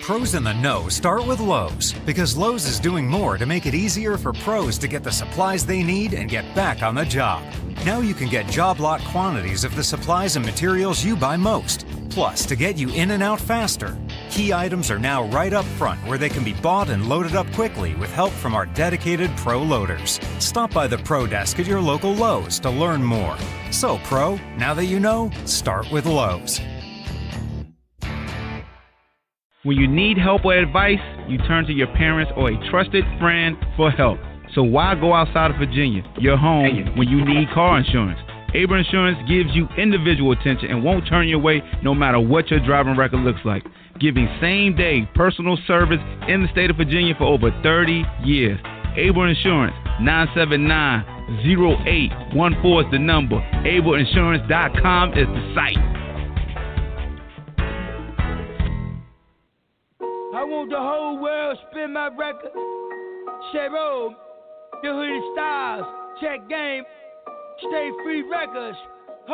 Pros in the know start with Lowe's, because Lowe's is doing more to make it easier for pros to get the supplies they need and get back on the job. Now you can get job lot quantities of the supplies and materials you buy most, plus to get you in and out faster. Key items are now right up front where they can be bought and loaded up quickly with help from our dedicated pro loaders. Stop by the Pro Desk at your local Lowe's to learn more. So, Pro, now that you know, start with Lowe's. When you need help or advice, you turn to your parents or a trusted friend for help. So why go outside of Virginia, your home, when you need car insurance? Able Insurance gives you individual attention and won't turn you away no matter what your driving record looks like. Giving same-day personal service in the state of Virginia for over 30 years. Able Insurance, 979-0814 is the number. AbleInsurance.com is the site. I want the whole world spin my record. Cheryl, the Hooded Stars, check game, stay free records.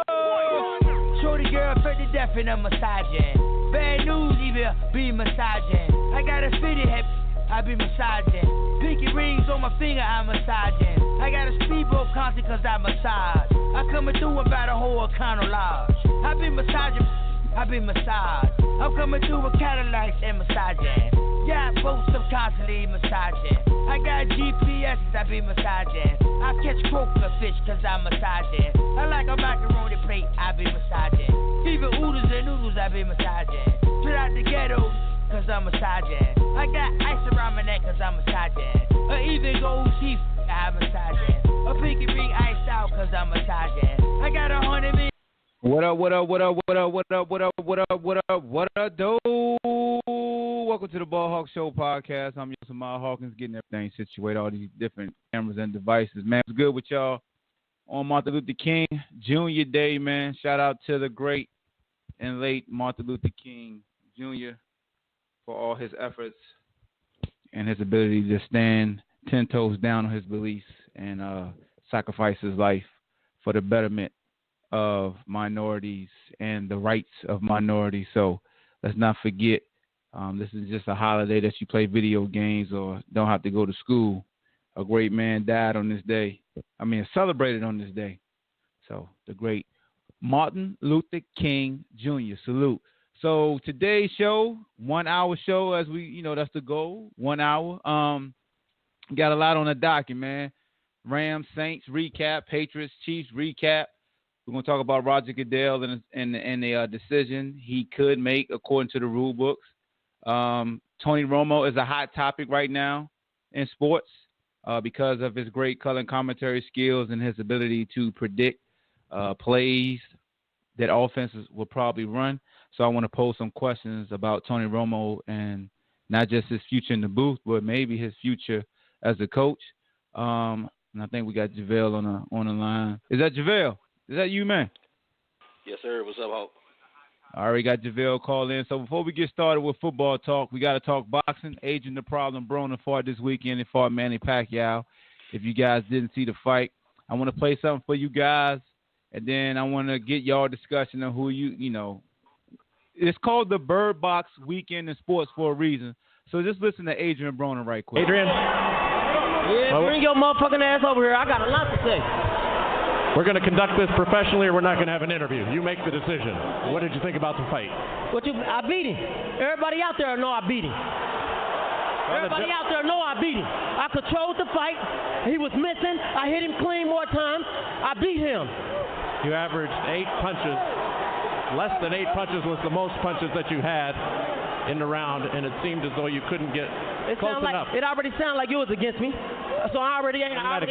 Oh, shorty girl, fed to death and I'm massaging. Bad news, even be massaging. I got a fitted head, I be massaging. Pinky rings on my finger, I'm massaging. I got a speedboat concert cause I massage. I coming through about a whole Econo Lodge. I be massaging. I be massaged. I'm coming through with Cadillacs and massaging. Yeah, boats I'm constantly massaging. I got GPSs, I be massaging. I catch croaker fish cause I'm massaging. I like a macaroni plate, I be massaging. Even oodles and noodles, I be massaging. Straight out the ghetto cause I'm massaging. I got ice around my neck cause I'm massaging. Or even gold teeth, I'm massaging. A pinky ring iced out cause I'm massaging. I got 100 million. What up, what up, what up, what up, what up, what up, what up, what up, what up, do? Welcome to the Ball Hawk Show podcast. I'm Jamal Hawkins, getting everything situated, all these different cameras and devices. Man, it's good with y'all on Martin Luther King Jr. Day, man. Shout out to the great and late Martin Luther King Jr. for all his efforts and his ability to stand 10 toes down on his beliefs and sacrifice his life for the betterment of minorities and the rights of minorities. So let's not forget, this is just a holiday that you play video games or don't have to go to school. A great man died on this day. Celebrated on this day. So the great Martin Luther King Jr. Salute. So today's show, 1 hour show, as we, that's the goal, 1 hour. Got a lot on the docket, man. Rams, Saints recap, Patriots, Chiefs recap. We're going to talk about Roger Goodell and the decision he could make according to the rule books. Tony Romo is a hot topic right now in sports because of his great color and commentary skills and his ability to predict plays that offenses will probably run. So I want to pose some questions about Tony Romo and not just his future in the booth, but maybe his future as a coach. And I think we got JaVale on the line. Is that JaVale? Is that you, man? Yes, sir. What's up, Hawk? All right, got JaVale call in. So before we get started with football talk, we got to talk boxing. Adrien the Problem Broner fought this weekend and fought Manny Pacquiao. If you guys didn't see the fight, I want to play something for you guys, and then I want to get y'all discussion on who It's called the Bird Box Weekend in Sports for a reason. So just listen to Adrien Broner right quick. Adrien? Yeah, bring your motherfucking ass over here. I got a lot to say. We're going to conduct this professionally, or we're not going to have an interview. You make the decision. What did you think about the fight? I beat him. Everybody out there know I beat him. Everybody out there know I beat him. I controlled the fight. He was missing. I hit him clean more times. I beat him. You averaged 8 punches. Less than 8 punches was the most punches that you had in the round, and it seemed as though you couldn't get close enough. It already sounded like you was against me. So I already ain't got a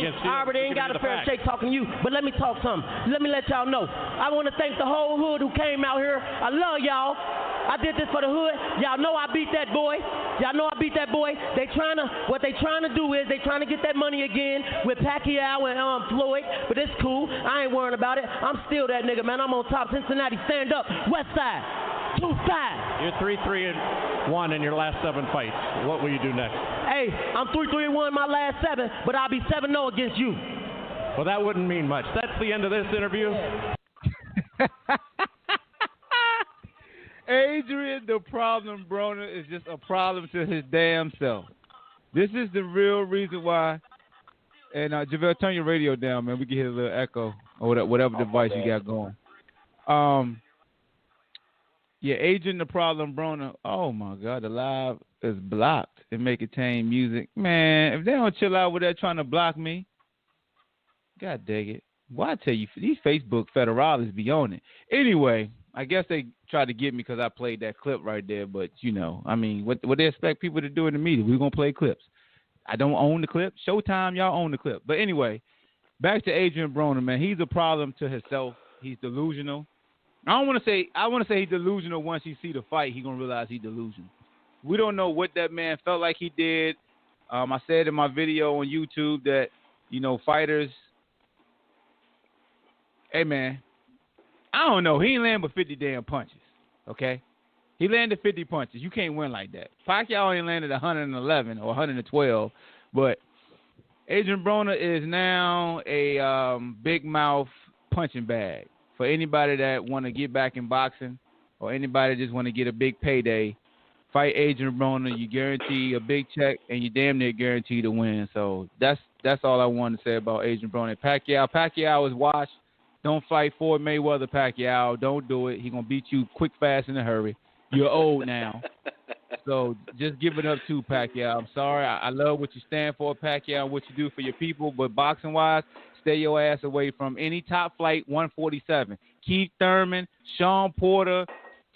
fair shake talking to you. But let me talk something. Let me let y'all know. I want to thank the whole hood who came out here. I love y'all. I did this for the hood. Y'all know I beat that boy. What they trying to do is they trying to get that money again with Pacquiao and Floyd. But it's cool. I ain't worrying about it. I'm still that nigga, man. I'm on top. Cincinnati, stand up. West side. 2-5. You're 3-3-1 in your last 7 fights. What will you do next? Hey, I'm 3-3-1 in my last 7, but I'll be 7-0 against you. Well, that wouldn't mean much. That's the end of this interview. Adrien, the problem, Broner, is just a problem to his damn self. This is the real reason why. And Javale, turn your radio down, man. We can hear a little echo or whatever device you got going. Yeah, Adrien, the problem, Broner. Oh my God, the live is blocked and make it tame music. Man, if they don't chill out with that trying to block me, God dang it. Well, I tell you, these Facebook federales be on it. Anyway, I guess they tried to get me because I played that clip right there. But, I mean, what they expect people to do in the media? We're going to play clips. I don't own the clip. Showtime, y'all own the clip. But anyway, back to Adrien Broner, man. He's a problem to himself. He's delusional. I want to say he's delusional once he see the fight. He's going to realize he's delusional. We don't know what that man felt like he did. I said in my video on YouTube that, fighters – hey, man, I don't know. He ain't landed but 50 damn punches, okay? He landed 50 punches. You can't win like that. Pacquiao ain't landed 111 or 112, but Adrien Broner is now a big mouth punching bag. For anybody that want to get back in boxing or anybody that just want to get a big payday, fight Adrien Broner. You guarantee a big check, and you damn near guarantee to win. So that's all I wanted to say about Adrien Broner. Pacquiao is washed. Don't fight Floyd Mayweather Pacquiao. Don't do it. He's going to beat you quick, fast, in a hurry. You're old now. So just give it up to Pacquiao. I'm sorry. I love what you stand for, Pacquiao, what you do for your people. But boxing-wise, stay your ass away from any top flight 147. Keith Thurman, Sean Porter,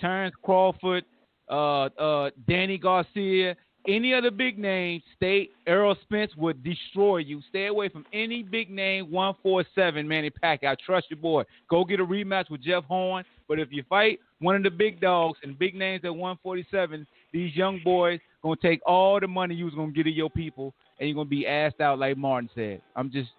Terrence Crawford, Danny Garcia, any other big name, Errol Spence would destroy you. Stay away from any big name 147, Manny Pacquiao. Trust your boy. Go get a rematch with Jeff Horn. But if you fight one of the big dogs and big names at 147, these young boys going to take all the money you was going to get to your people, and you're going to be assed out like Martin said. I'm just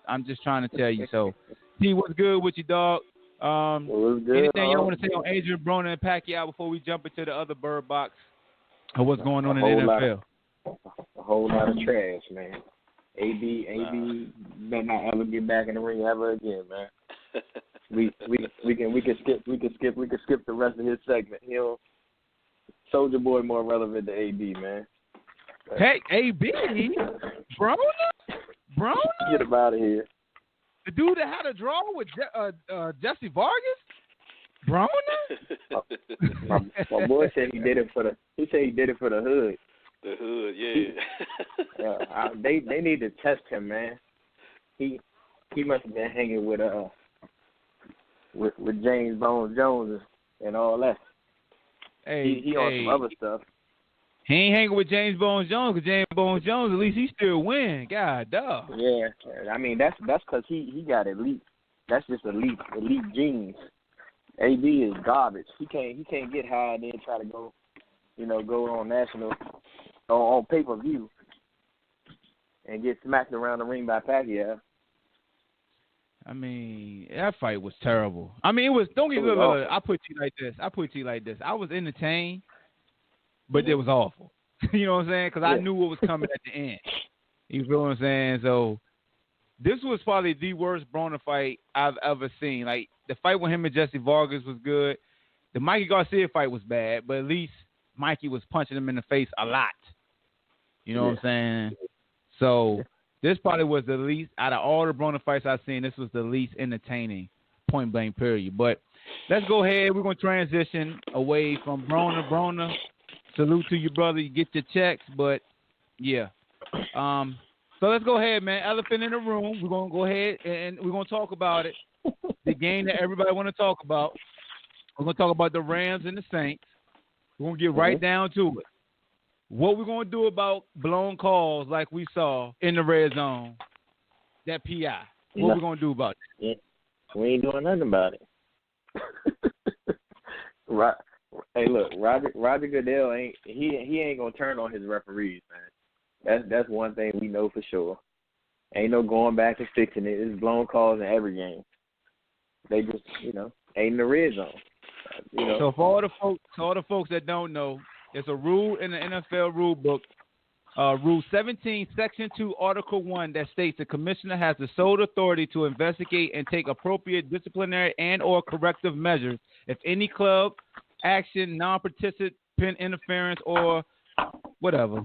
trying to tell you. So, T, what's good with you, dog? Anything y'all want to say on Adrien Broner and Pacquiao before we jump into the other bird box of what's going on in the NFL? A whole lot of trash, man. AB better not ever get back in the ring ever again, man. We can skip the rest of his segment. Soldier Boy more relevant to AB, man. Hey, AB, Broner. Get him out of here. The dude that had a draw with Jesse Vargas, Broner. My boy said he did it for the. He said he did it for the hood. The hood, yeah. They need to test him, man. He must have been hanging with James Bones Jones and all that. Hey, he on some other stuff. He ain't hanging with James Bones Jones because James Bones Jones, at least he still win. God, dog. Yeah, I mean that's because he got elite. That's just elite genes. AB is garbage. He can't get high and then try to go on national on pay-per-view and get smacked around the ring by Pacquiao. I mean, that fight was terrible. I mean, it was. Don't get me wrong. I put you like this. I was entertained, but it was awful. You know what I'm saying? Because I knew what was coming at the end. You feel what I'm saying? So this was probably the worst Broner fight I've ever seen. Like, the fight with him and Jesse Vargas was good. The Mikey Garcia fight was bad, but at least Mikey was punching him in the face a lot. You know what I'm saying? So this probably was the least, out of all the Broner fights I've seen, this was the least entertaining, point blank period. But let's go ahead. We're going to transition away from Broner. Broner, salute to you, brother. You get your checks, but yeah. So let's go ahead, man. Elephant in the room. We're going to go ahead and we're going to talk about it. The game that everybody want to talk about. We're going to talk about the Rams and the Saints. We're going to get right down to it. What we're going to do about blown calls like we saw in the red zone, that PI. What we going to do about it? Yeah. We ain't doing nothing about it. Hey, look, Roger Goodell ain't going to turn on his referees, man. That's one thing we know for sure. Ain't no going back and fixing it. It's blown calls in every game. They just, ain't in the red zone. So for all the folks that don't know, there's a rule in the NFL rule book, Rule 17, Section 2, Article 1, that states the commissioner has the sole authority to investigate and take appropriate disciplinary and or corrective measures if any club action, non-participant interference, or whatever.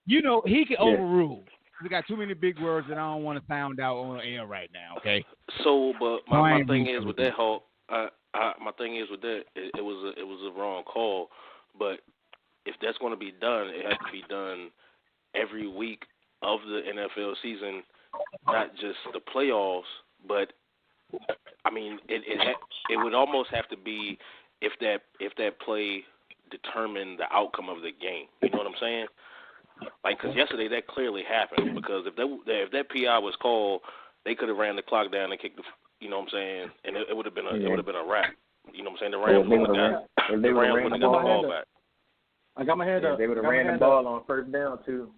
You know, he can overrule. We got too many big words that I don't want to sound out on air right now. Okay. So, but my thing is with that, Hulk. My thing is with that, it was a wrong call. But if that's going to be done, it has to be done every week of the NFL season, not just the playoffs. But I mean, it would almost have to be if that play determined the outcome of the game. You know what I'm saying? Like, because yesterday that clearly happened. Because if that PI was called, they could have ran the clock down and kicked the. You know what I'm saying? And it would have been a wrap. You know what I'm saying? The Rams wouldn't have got the ball back. I got my hand up. They would have ran the ball on first down too.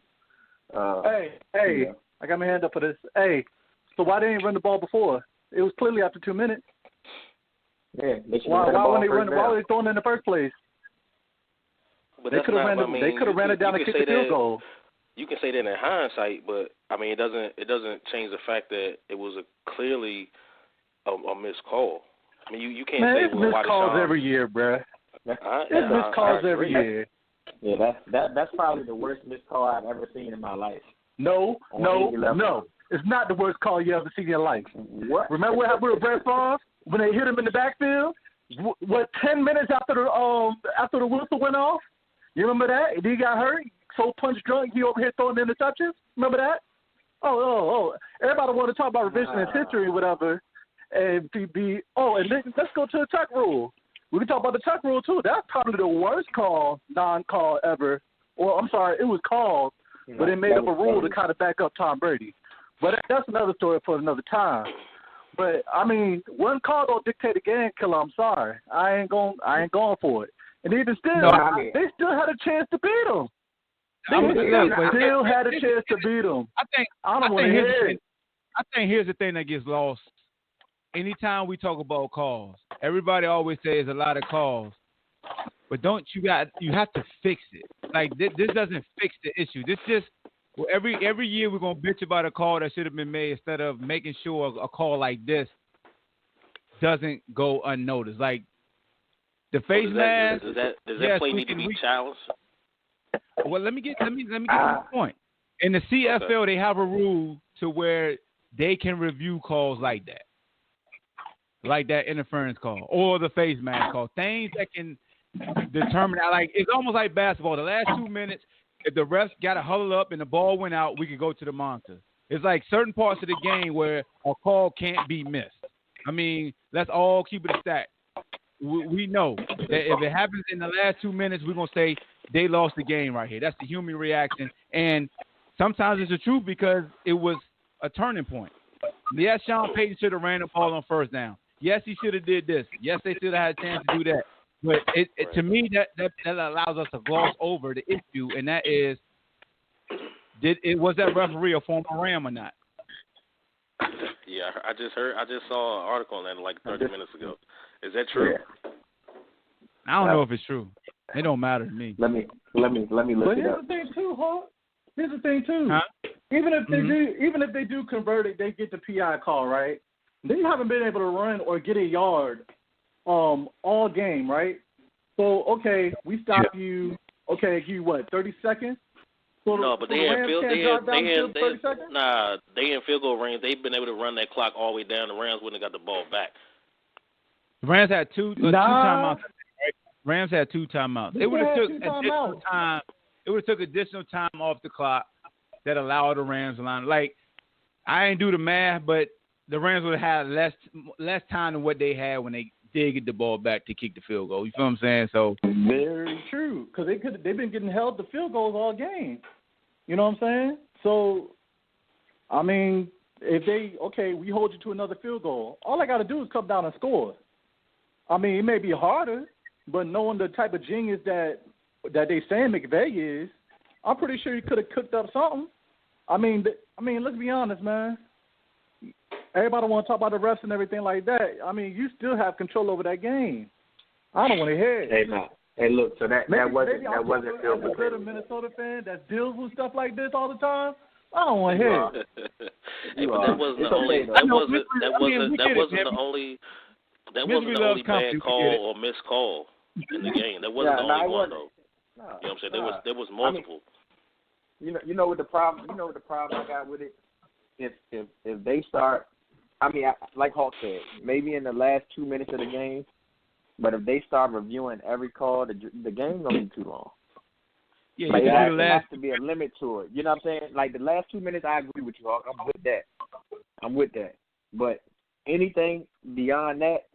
Hey, I got my hand up for this. Hey, so why they didn't run the ball before? It was clearly after 2 minutes. Yeah, why were they throwing it in the first place? But they could have ran it down and kicked the field goal. You can say that in hindsight, but I mean, it doesn't change the fact that it was clearly a missed call. I mean, you can't say it's missed calls every year, bruh. It's missed calls every year. Yeah, that's probably the worst missed call I've ever seen in my life. No. It's not the worst call you ever seen in your life. What? Remember what happened with Brett Favre when they hit him in the backfield? 10 minutes after the whistle went off? You remember that? And he got hurt, so punch drunk, he over here throwing interceptions. Remember that? Oh. Everybody want to talk about revisionist history or whatever. And let's go to the tuck rule. We can talk about the tuck rule too. That's probably the worst non-call ever. Or I'm sorry, it was called, but they made up a rule to kind of back up Tom Brady. But that's another story for another time. But I mean, one call don't dictate a game killer. I'm sorry, I ain't going for it. And even still, they still had a chance to beat them. They still had a chance to beat them. I don't want to hear it. I think here's the thing that gets lost. Anytime we talk about calls, everybody always says a lot of calls, but you have to fix it. Like this doesn't fix the issue. This just every year we're gonna bitch about a call that should have been made instead of making sure a call like this doesn't go unnoticed. Like the face mask. Does that play need to be challenged? Well, let me get to the point. In the CFL, they have a rule to where they can review calls like that. Like that interference call or the face mask call, things that can determine that. Like it's almost like basketball. The last 2 minutes, if the refs got to huddle up and the ball went out, we could go to the monitor. It's like certain parts of the game where a call can't be missed. I mean, let's all keep it a stack. We know that if it happens in the last 2 minutes, we're gonna say they lost the game right here. That's the human reaction, and sometimes it's the truth because it was a turning point. Yes, Sean Payton should have ran the ball on first down. Yes, he should have did this. Yes, they should have had a chance to do that. But to me, that allows us to gloss over the issue, and that is, was that referee a former Ram or not? Yeah, I just saw an article on that like 30 minutes ago. Is that true? Yeah. I don't know if it's true. It don't matter to me. Let me look it up. But here's the thing too, Hawk. Here's the thing too. Huh? Even if they do convert it, they get the PI call, right? They haven't been able to run or get a yard all game, right? So, okay, we stop you. Okay, give you what, 30 seconds? So no, but they in field goal range. They've been able to run that clock all the way down. The Rams wouldn't have got the ball back. The Rams had two timeouts. Right? Rams had 2 timeouts. It would have took additional time. It would have took additional time off the clock that allowed the Rams to line. Like, I ain't do the math, but the Rams would have had less time than what they had when they did get the ball back to kick the field goal. You feel what I'm saying? So very true, because they've been getting held to field goals all game. You know what I'm saying? So, I mean, if we hold you to another field goal, all I got to do is come down and score. I mean, it may be harder, but knowing the type of genius that they saying McVay is, I'm pretty sure he could have cooked up something. I mean, let's be honest, man. Everybody want to talk about the refs and everything like that. I mean, you still have control over that game. I don't want to hear it. Hey, man. Hey, look. So that wasn't Phil. As a Minnesota fan that deals with stuff like this all the time, I don't want to hear it. Hey, but that wasn't the only. That wasn't the only bad call or missed call. in the game. That wasn't the only one though. No, you know what I'm saying? There was multiple. I mean, you know what the problem I got with it? If they start, I mean, like Hawk said, maybe in the last 2 minutes of the game, but if they start reviewing every call, the game's gonna be too long. Yeah, like there has to be a limit to it. You know what I'm saying? Like the last 2 minutes, I agree with you, Hawk. I'm with that. But anything beyond that,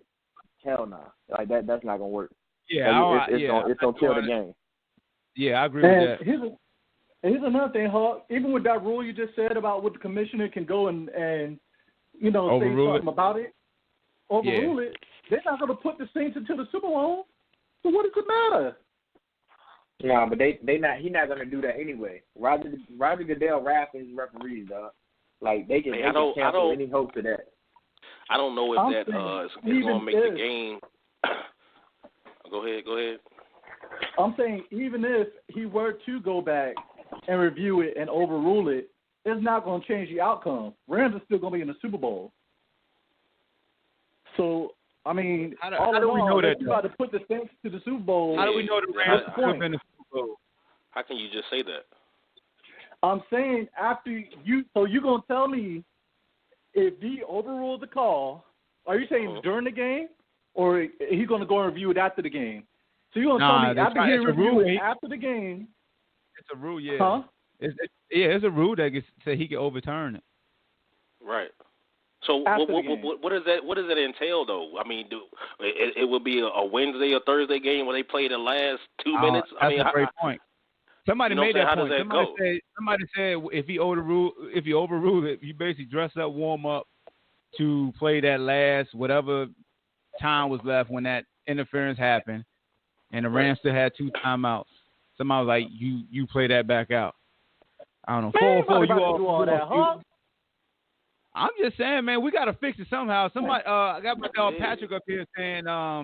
hell no. Like that's not gonna work. Yeah, it's gonna kill the game. Yeah, I agree with that. Here's another thing, Hawk. Even with that rule you just said about what the commissioner can go and say something about it, overrule it, they're not going to put the Saints into the Super Bowl. So what does it matter? No, but he's not going to do that anyway. Roger Goodell rapping his referees, dog. Like they can cancel any hope to that. I don't know if that is going to make the game. Go ahead. I'm saying even if he were to go back and review it and overrule it, it's not going to change the outcome. Rams are still going to be in the Super Bowl. So, I mean, how do we know that? You got to put the Saints to the Super Bowl. How do we know the Rams are in the Super Bowl? How can you just say that? I'm saying after you, so you're going to tell me if he overruled the call, are you saying during the game, or he's going to go and review it after the game? So you're going to tell me after he reviewed it after the game. It's a rule, yeah. Huh? It's a rule that said he can overturn it. Right. So what does that entail though? I mean, it would be a Wednesday or Thursday game where they play the last 2 minutes. That's a great point. Somebody made that point. Somebody said if he overruled it, you basically dress up, warm up to play that last whatever time was left when that interference happened, and the Rams still had 2 timeouts. Somebody was like, you play that back out. I don't know. Man, 4-4. You all that, huh? I'm just saying, man, we got to fix it somehow. Somebody, I got my dog Patrick up here saying, how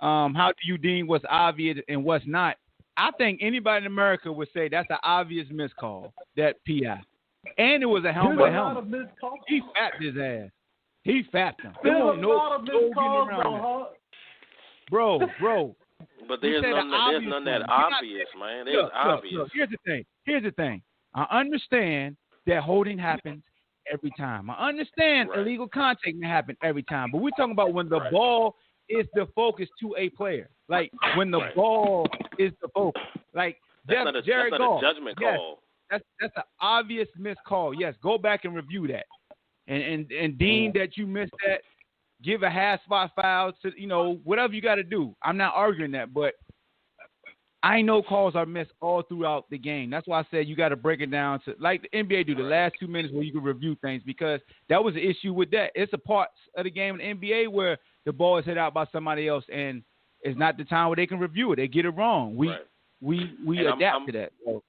do you deem what's obvious and what's not? I think anybody in America would say that's an obvious miscall, that PI. And it was a helmet. He fapped his ass. He fapped him. There's a lot of miscalls, bro. But there's none that obvious, man. There's obvious. Look, here's the thing. I understand that holding happens every time. I understand illegal contact may happen every time. But we're talking about when the ball is the focus to a player. Like when the ball is the focus. Like that's not a judgment call. That's an obvious missed call. Yes, go back and review that. And deem that you missed that. Give a half spot foul to, whatever you got to do. I'm not arguing that, but I know calls are missed all throughout the game. That's why I said you got to break it down to, like the NBA do, the last 2 minutes where you can review things, because that was the issue with that. It's a part of the game in the NBA where the ball is hit out by somebody else, and it's not the time where they can review it. They get it wrong. We adapt to that. So.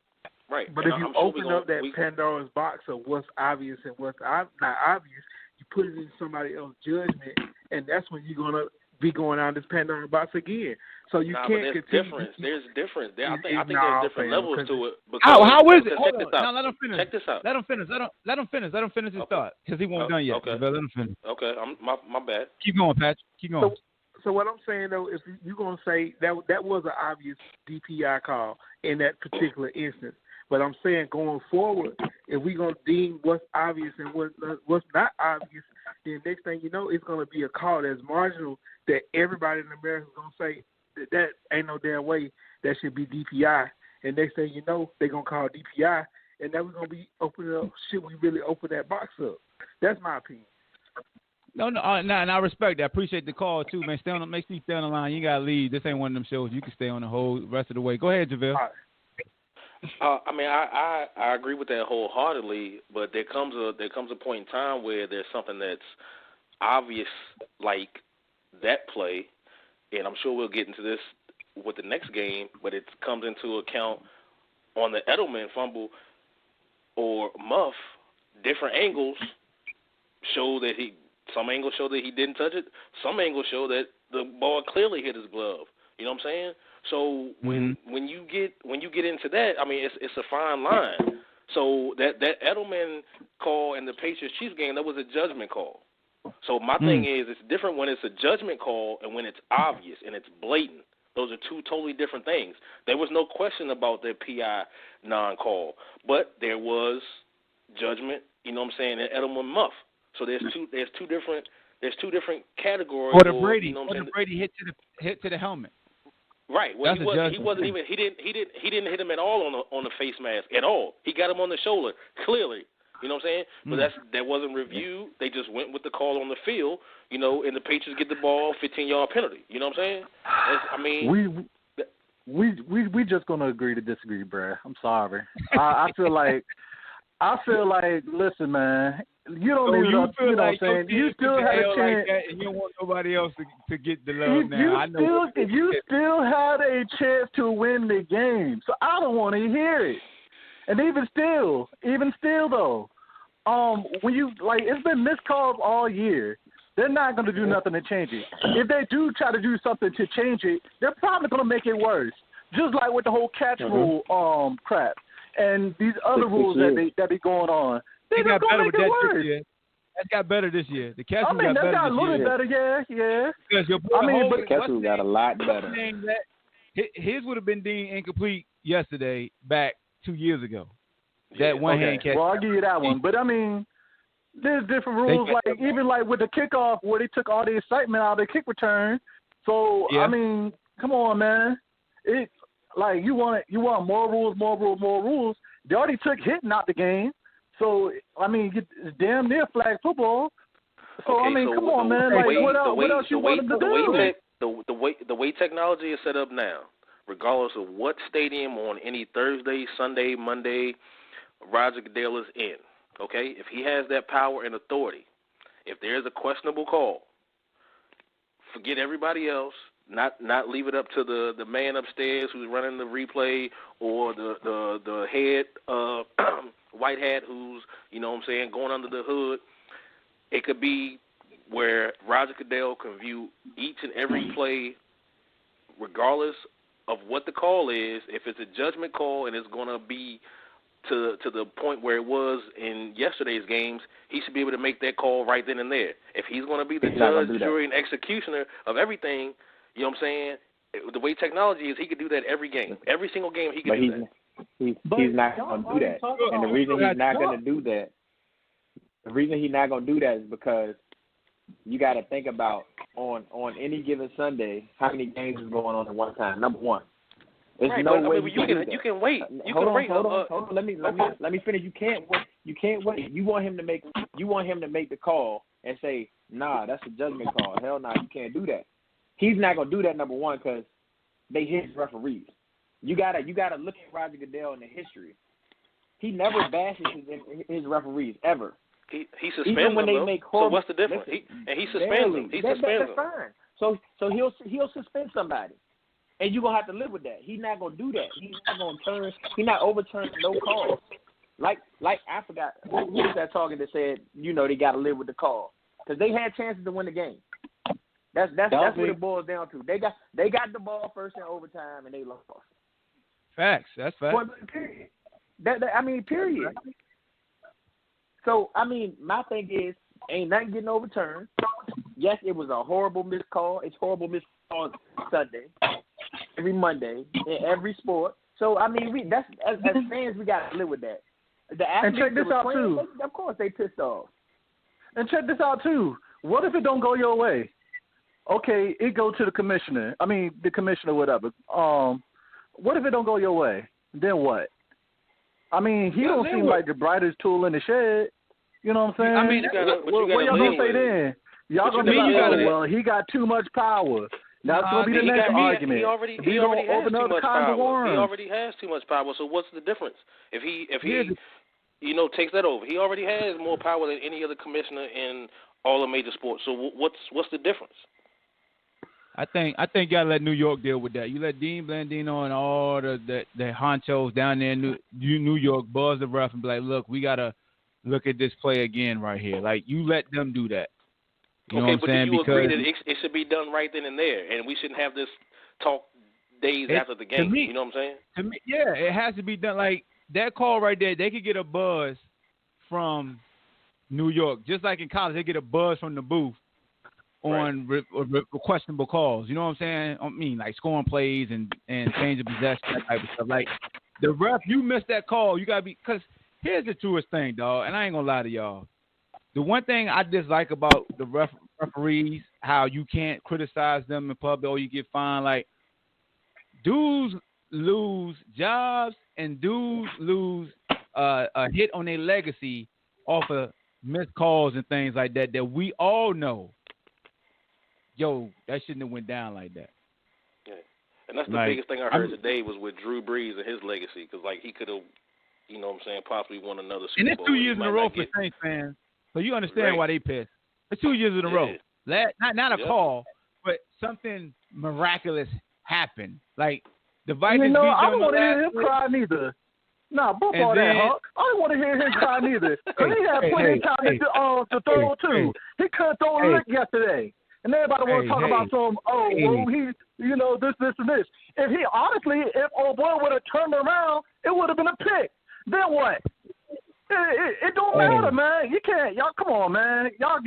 Right. But if you open up that Pandora's box of what's obvious and what's not obvious, you put it in somebody else's judgment, and that's when you're gonna be going down this Pandora's box again. So you can't continue. There's difference. I think there's different levels to it. How is it? Check this out. Now let him finish. Check this out. Let him finish. Let him finish his thought, because he wasn't done yet. Okay. Let him finish. Okay. My bad. Keep going, Patrick. Keep going. So what I'm saying though, if you're gonna say that was an obvious DPI call in that particular instance. But I'm saying going forward, if we're going to deem what's obvious and what's not obvious, then next thing you know, it's going to be a call that's marginal that everybody in America is going to say that ain't no damn way that should be DPI. And next thing you know, they're going to call DPI, and then we're going to be opening up, should we really open that box up? That's my opinion. No, and I respect that. I appreciate the call, too, man. Make me stay on the line. You got to leave. This ain't one of them shows. You can stay on the whole rest of the way. Go ahead, JaVale. All right. I mean, I agree with that wholeheartedly, but there comes a point in time where there's something that's obvious, like that play, and I'm sure we'll get into this with the next game, but it comes into account on the Edelman fumble or muff. Different angles show that some angles show that he didn't touch it. Some angles show that the ball clearly hit his glove. You know what I'm saying? So when you get into that, I mean, it's a fine line. So that Edelman call in the Patriots Chiefs game, that was a judgment call. So my thing is, it's different when it's a judgment call and when it's obvious and it's blatant. Those are two totally different things. There was no question about their PI non-call, but there was judgment. You know what I'm saying? In Edelman Muff. So there's two different categories. Or the Brady, Brady hit to the helmet. Right. Well, he didn't hit him at all on the face mask at all. He got him on the shoulder clearly. You know what I'm saying? But that wasn't reviewed. They just went with the call on the field. You know, and the Patriots get the ball, 15-yard penalty. You know what I'm saying? We just gonna agree to disagree, bruh. I'm sorry. I feel like, listen, man. You don't need to. You know what I'm saying? You still had a chance. Like and you don't want nobody else to get the love now. You still had a chance to win the game, so I don't want to hear it. And even still though, when you it's been missed calls all year. They're not going to do nothing to change it. If they do try to do something to change it, they're probably going to make it worse. Just like with the whole catch rule crap and these other rules that be going on. They're going to make it worse. That got better this year. The catch rule got better this year. That got a little bit better, yeah. Because your boy but the catch rule got a lot better. His would have been deemed incomplete yesterday, back 2 years ago. That one-hand catch. Well, I'll give you that one. But, I mean, there's different rules, even with the kickoff where they took all the excitement out of the kick return. So, I mean, come on, man. It's like you want more rules. They already took hitting out the game. So, I mean, it's damn near flag football. So, I mean, come on, man. What else you want to do? The way technology is set up now, regardless of what stadium on any Thursday, Sunday, Monday, Roger Goodell is in, okay? If he has that power and authority, if there's a questionable call, forget everybody else. Not leave it up to the man upstairs who's running the replay or the head white hat who's, you know what I'm saying, going under the hood. It could be where Roger Goodell can view each and every play regardless of what the call is. If it's a judgment call and it's going to be to the point where it was in yesterday's games, he should be able to make that call right then and there. If he's going to be the judge, jury, and executioner of everything, you know what I'm saying, the way technology is, he could do that every game. Every single game he could do that. He's not going to do that. And the reason he's not going to do that, is because you got to think about on any given Sunday how many games is going on at one time. Number one. There's no way you can wait. Hold on. Let me finish. You can't wait. You want him to make the call and say, nah, that's a judgment call. Hell no, you can't do that. He's not gonna do that, number one, because they his referees. You gotta look at Roger Goodell in the history. He never bashes his referees ever. He suspends them, when they make horrible, so what's the difference? He suspends them. He suspends them. That's fine. So he'll suspend somebody. And you're going to have to live with that. He's not going to do that. He's not overturning no calls. Like I forgot, who was that talking that said, they got to live with the call? Because they had chances to win the game. That's what it boils down to. They got the ball first in overtime, and they lost. Facts. That's facts. Period. Period. So, my thing is, ain't nothing getting overturned. Yes, it was a horrible missed call. It's horrible missed call Sunday, every Monday, in every sport. So, as fans, we got to live with that. And check this out, too. Of course, they pissed off. And check this out, too. What if it don't go your way? Okay, it go to the commissioner. Whatever. What if it don't go your way? Then what? He don't seem like the brightest tool in the shed. You know what I'm saying? What y'all going to say then? Y'all going to be like, well, he got too much power. That's going to be the next argument. He already has too much power. He already has too much power, so what's the difference? If he takes that over, he already has more power than any other commissioner in all the major sports. So what's the difference? I think you gotta let New York deal with that. You let Dean Blandino and all the honchos down there in New York buzz the ref and be like, look, we gotta look at this play again right here. Like, you let them do that. You know what I'm saying? Do you agree that it should be done right then and there, and we shouldn't have this talk days after the game? You know what I'm saying? To me, yeah, it has to be done. Like, that call right there, they could get a buzz from New York, just like in college, they get a buzz from the booth on questionable calls. You know what I'm saying? I mean, like scoring plays and change of possession, that type of stuff. Like the ref, you missed that call, you gotta be. Because here's the truest thing, dog, and I ain't gonna lie to y'all. The one thing I dislike about the referees, how you can't criticize them in public or you get fined. Like dudes lose jobs and dudes lose a hit on their legacy off of missed calls and things like that we all know. Yo, that shouldn't have went down like that. Yeah, and that's the biggest thing I heard today was with Drew Brees and his legacy, because like he could have, you know what I'm saying, possibly won another Super Bowl. And it's 2 years in a row for Saints fans, so you understand why they pissed. It's 2 years in a row. Not a call, but something miraculous happened. Like the Vikings. You know, I don't want to hear him cry neither. Nah, bump all that, Hawk. I don't want to hear him cry neither. Because he had plenty of time to throw, too. He couldn't throw a lick yesterday. And everybody want to talk about some, he, you know, this, and this. If old boy would have turned around, it would have been a pick. Then what? It don't matter, man. You can't. Y'all, come on, man. Y'all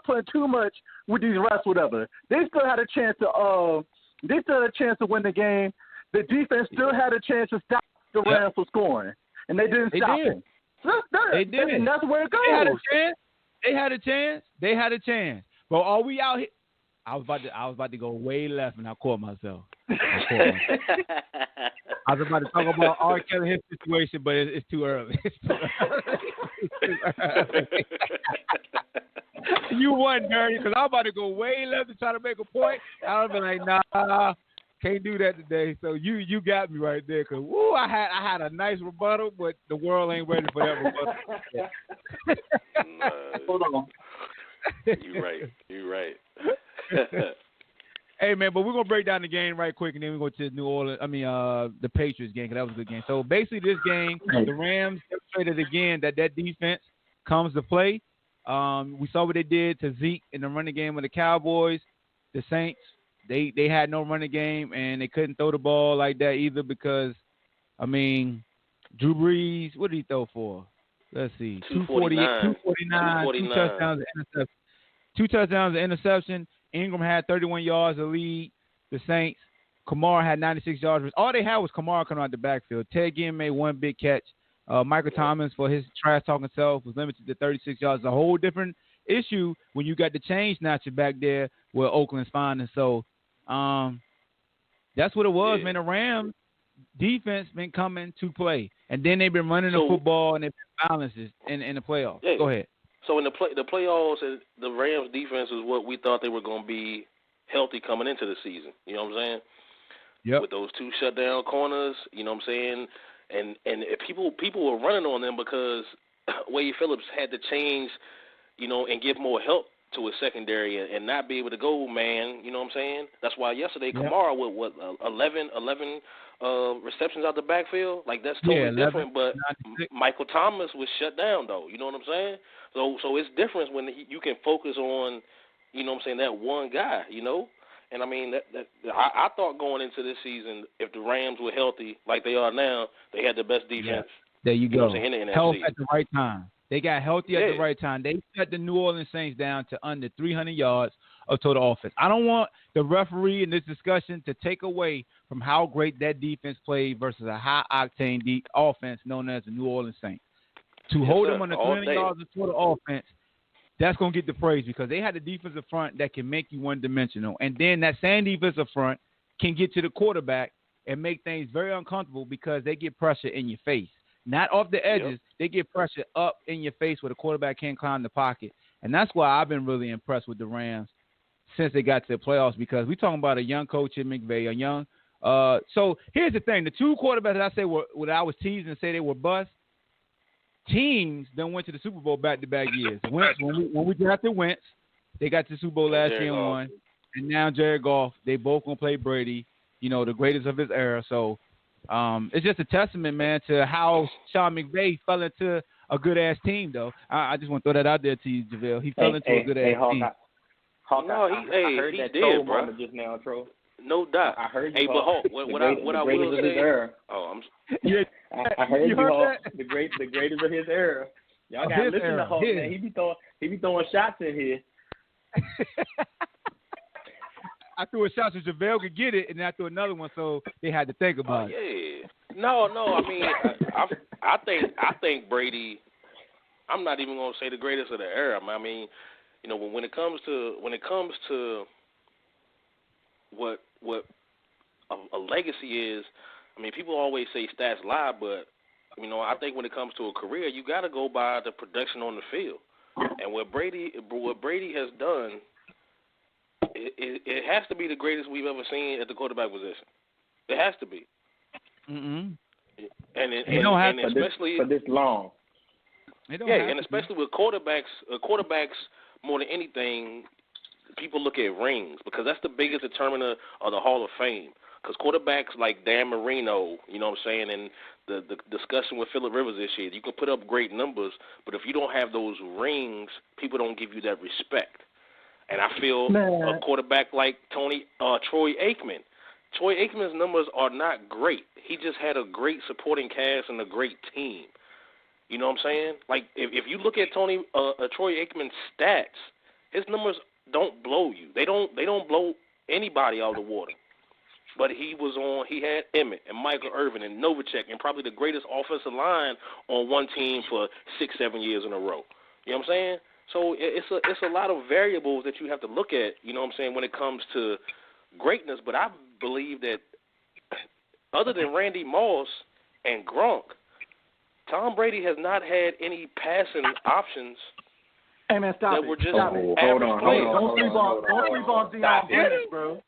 playing too much with these refs, whatever. They still had a chance to win the game. The defense still had a chance to stop the Rams from scoring, and they didn't stop them. They did. And that's where it goes. They had a chance. But are we out here? I was about to go way left, and I caught myself. I was about to talk about R. Kelly, his situation, but it's too early. You won, Dirty, because I was about to go way left to try to make a point. I was like, nah, can't do that today. So you got me right there, because I had a nice rebuttal, but the world ain't ready for that rebuttal. Hold on. You're right. Hey, man, but we're going to break down the game right quick, and then we're going to New Orleans. The Patriots game, because that was a good game. So, basically, this game, the Rams demonstrated again that defense comes to play. We saw what they did to Zeke in the running game with the Cowboys. The Saints, they had no running game, and they couldn't throw the ball like that either because, Drew Brees, what did he throw for? Let's see, 249, two touchdowns, an interception. Ingram had 31 yards of lead. The Saints, Kamara had 96 yards. All they had was Kamara coming out the backfield. Ted Ginn made one big catch. Michael Thomas, for his trash-talking self, was limited to 36 yards. It's a whole different issue when you got the chain snatcher back there where Oakland's finding. So that's what it was, man. The Rams defense been coming to play. And then they've been running the football and they've been balances in the playoffs. Yeah. Go ahead. So in the playoffs, the Rams defense is what we thought they were going to be healthy coming into the season. You know what I'm saying? Yep. With those two shutdown corners, you know what I'm saying? And people were running on them because Wade Phillips had to change, and give more help to his secondary and not be able to go man. You know what I'm saying? That's why yesterday Kamara with 11 receptions out the backfield. Like that's totally different. But 96. Michael Thomas was shut down though. You know what I'm saying? So it's different when you can focus on, that one guy. And I thought going into this season, if the Rams were healthy like they are now, they had the best defense. Yeah. There you go. In the NFC. Health at the right time. They got healthy at the right time. They shut the New Orleans Saints down to under 300 yards of total offense. I don't want the referee in this discussion to take away from how great that defense played versus a high-octane offense known as the New Orleans Saints. To hold them under 300 yards of total offense, that's going to get the praise because they had a defensive front that can make you one-dimensional. And then that same defensive front can get to the quarterback and make things very uncomfortable because they get pressure in your face. Not off the edges. Yep. They get pressure up in your face where the quarterback can't climb the pocket. And that's why I've been really impressed with the Rams since they got to the playoffs because we're talking about a young coach in McVay, so here's the thing. The two quarterbacks that I say what I was teasing and say they were bust, teams then went to the Super Bowl back-to-back years. Wentz, when we drafted Wentz, they got to the Super Bowl last year and won. And now Jared Goff, they both going to play Brady, the greatest of his era. So it's just a testament, man, to how Sean McVay fell into a good-ass team, though. I just want to throw that out there to you, JaVale. He fell into a good-ass team. I heard that did, bro. Just now, Tro. No doubt. I heard you. Hey, but Hulk, what I will say. I heard you, Hulk. The greatest of his era. Y'all got to listen to Hulk, man. He be throwing shots in here. I threw a shot so JaVale could get it, and then I threw another one, so they had to think about it. Yeah. No. I mean, I think Brady. I'm not even gonna say the greatest of the era. I mean, you know, when it comes to what a legacy is. I mean, people always say stats lie, but you know, I think when it comes to a career, you got to go by the production on the field. And what Brady has done, it has to be the greatest we've ever seen at the quarterback position. It has to be. Mm-hmm. And especially for this long. And especially with quarterbacks more than anything, people look at rings because that's the biggest determiner of the Hall of Fame. Because quarterbacks like Dan Marino, you know what I'm saying, and the discussion with Phillip Rivers this year, you can put up great numbers, but if you don't have those rings, people don't give you that respect. And I feel a quarterback like Troy Aikman. Troy Aikman's numbers are not great. He just had a great supporting cast and a great team. You know what I'm saying? Like if you look at Troy Aikman's stats, his numbers don't blow you. They don't blow anybody out of the water. But he had Emmett and Michael Irvin and Novacek and probably the greatest offensive line on one team for 6-7 years in a row. You know what I'm saying? So it's a lot of variables that you have to look at, you know what I'm saying, when it comes to greatness. But I believe that other than Randy Moss and Gronk, Tom Brady has not had any passing options. Hey man, stop that it. were just Stop it. average players. Don't sleep on Deion Branch, bro.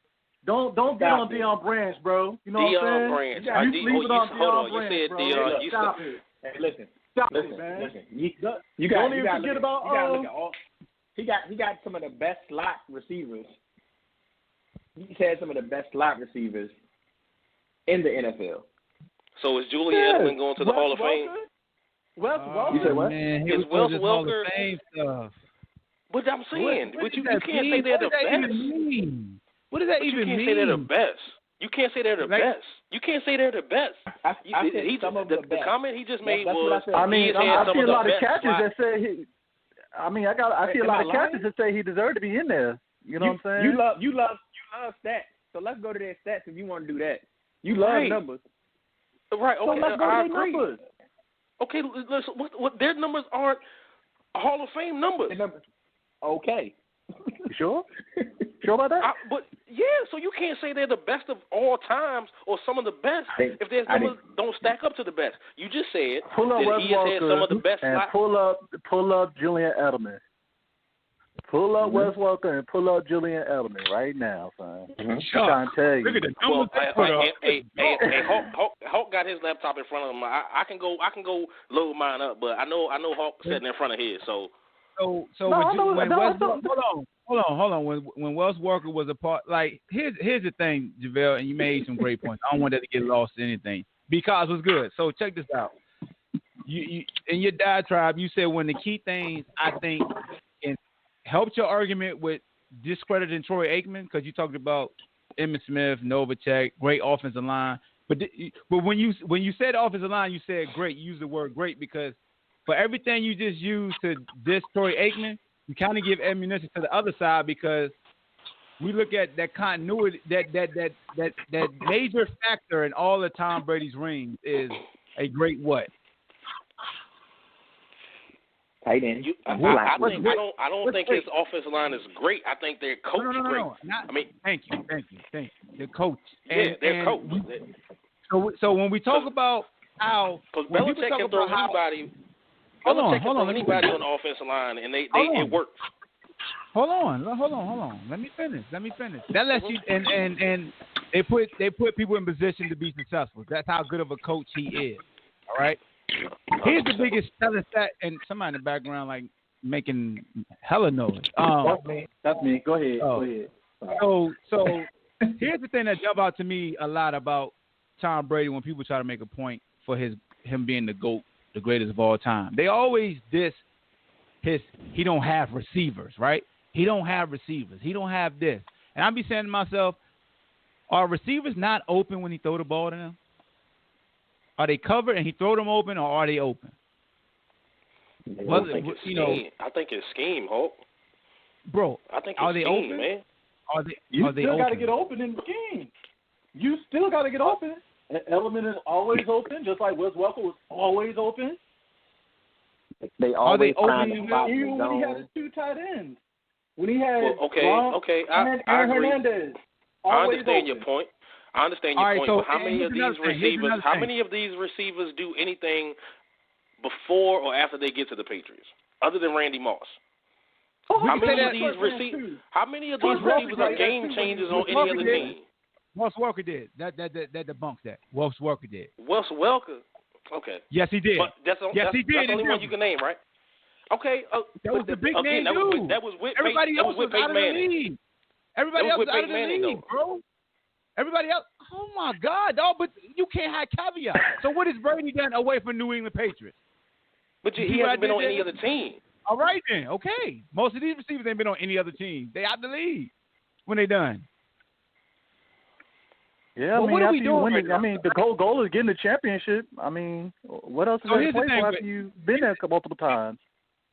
Don't get on Deion Branch, bro. You know what I'm saying? Deion Branch. You sleep on Deion You Branch, said bro. Deion. Stop it. Hey, listen. Stop Listen, it, man. listen. You got don't even forget about. You gotta look at all. He got some of the best slot receivers. He's had some of the best slot receivers in the NFL. So is Julian Edelman going to the Hall of Fame? Wes Welker. You said what? Man, is Wes Welker? But I'm saying, what you can't say they're the best. What does that even mean? You can't say they're the best. You can't say they're the best. You can't say they're the best. I said some of the best. The comment he just made was I mean, I see a lot of catches slot. that say he. I mean, I see a lot of catches that say he deserved to be in there. You know what I'm saying? You love stats. So let's go to their stats if you want to do that. You love numbers. Right. Okay. So let's go to their numbers. Okay. Listen. What their numbers aren't Hall of Fame numbers. Okay. You sure? Sure about that? But yeah, so you can't say they're the best of all times or some of the best if their numbers don't stack up to the best. You just said that he has had some of the best. And pull up Julian Edelman. Pull up Wes Welker and pull up Julian Edelman right now, son. I'm trying to tell you. Look at the numbers. Hey, Hulk got his laptop in front of him. I can go load mine up, but I know Hulk sitting in front of his. So hold on. When Wes Welker was a part, like here's the thing, JaVale, and you made some great points. I don't want that to get lost in anything because it was good. So check this out. You in your diatribe, you said one of the key things I think helped your argument with discrediting Troy Aikman because you talked about Emmitt Smith, Novacek, great offensive line. But when you said offensive line, you said great. You used the word great because for everything you just used to diss Troy Aikman, you kind of give ammunition to the other side because we look at that continuity, that major factor in all of Tom Brady's rings is a great what? Tight end. I don't think his offensive line is great. I think their coach is great. Thank you. The coach. Their coach. So when we talk about how Belichick can throw anybody. Hold on. Anybody on the offensive line, and it works. Hold on. Let me finish. That lets you and they put people in position to be successful. That's how good of a coach he is. All right. Here's the biggest telling stat, and somebody in the background like making hella noise. That's me. Go ahead. So here's the thing that jump out to me a lot about Tom Brady when people try to make a point for him being the GOAT, the greatest of all time. They always diss he don't have receivers, right? He don't have receivers. He don't have this. And I be saying to myself, are receivers not open when he throw the ball to them? Are they covered and he throw them open, or are they open? I think it's scheme, Hope. Bro, I think are it's they scheme, open? man. You are they still got to open? get open in the game. You still got to get open. Element is always open, just like Wes Welker was always open. They always open Even when he had his 2 tight ends. When he had I agree. Hernandez. I understand your point. But how many of these receivers? How many of these receivers do anything before or after they get to the Patriots, other than Randy Moss? How many of these receivers are game changers on any other team? Wes Welker did. That debunks that. Wes Welker did. Wes Welker. Okay. Yes, he did. But that's he did. That's the only one you can name, right? Okay. That was the big name dude. That was with Everybody else was out of the league. Everybody else was out of the league, bro. Everybody else. Oh my God, dog! But you can't have caveat. So what has Brady done away from New England Patriots? But he hasn't been on any other team. All right then, okay. Most of these receivers ain't been on any other team. They out the league when they done. Yeah, well, what are we doing? Right now? The goal is getting the championship. What else is there to play for after you've been there multiple times?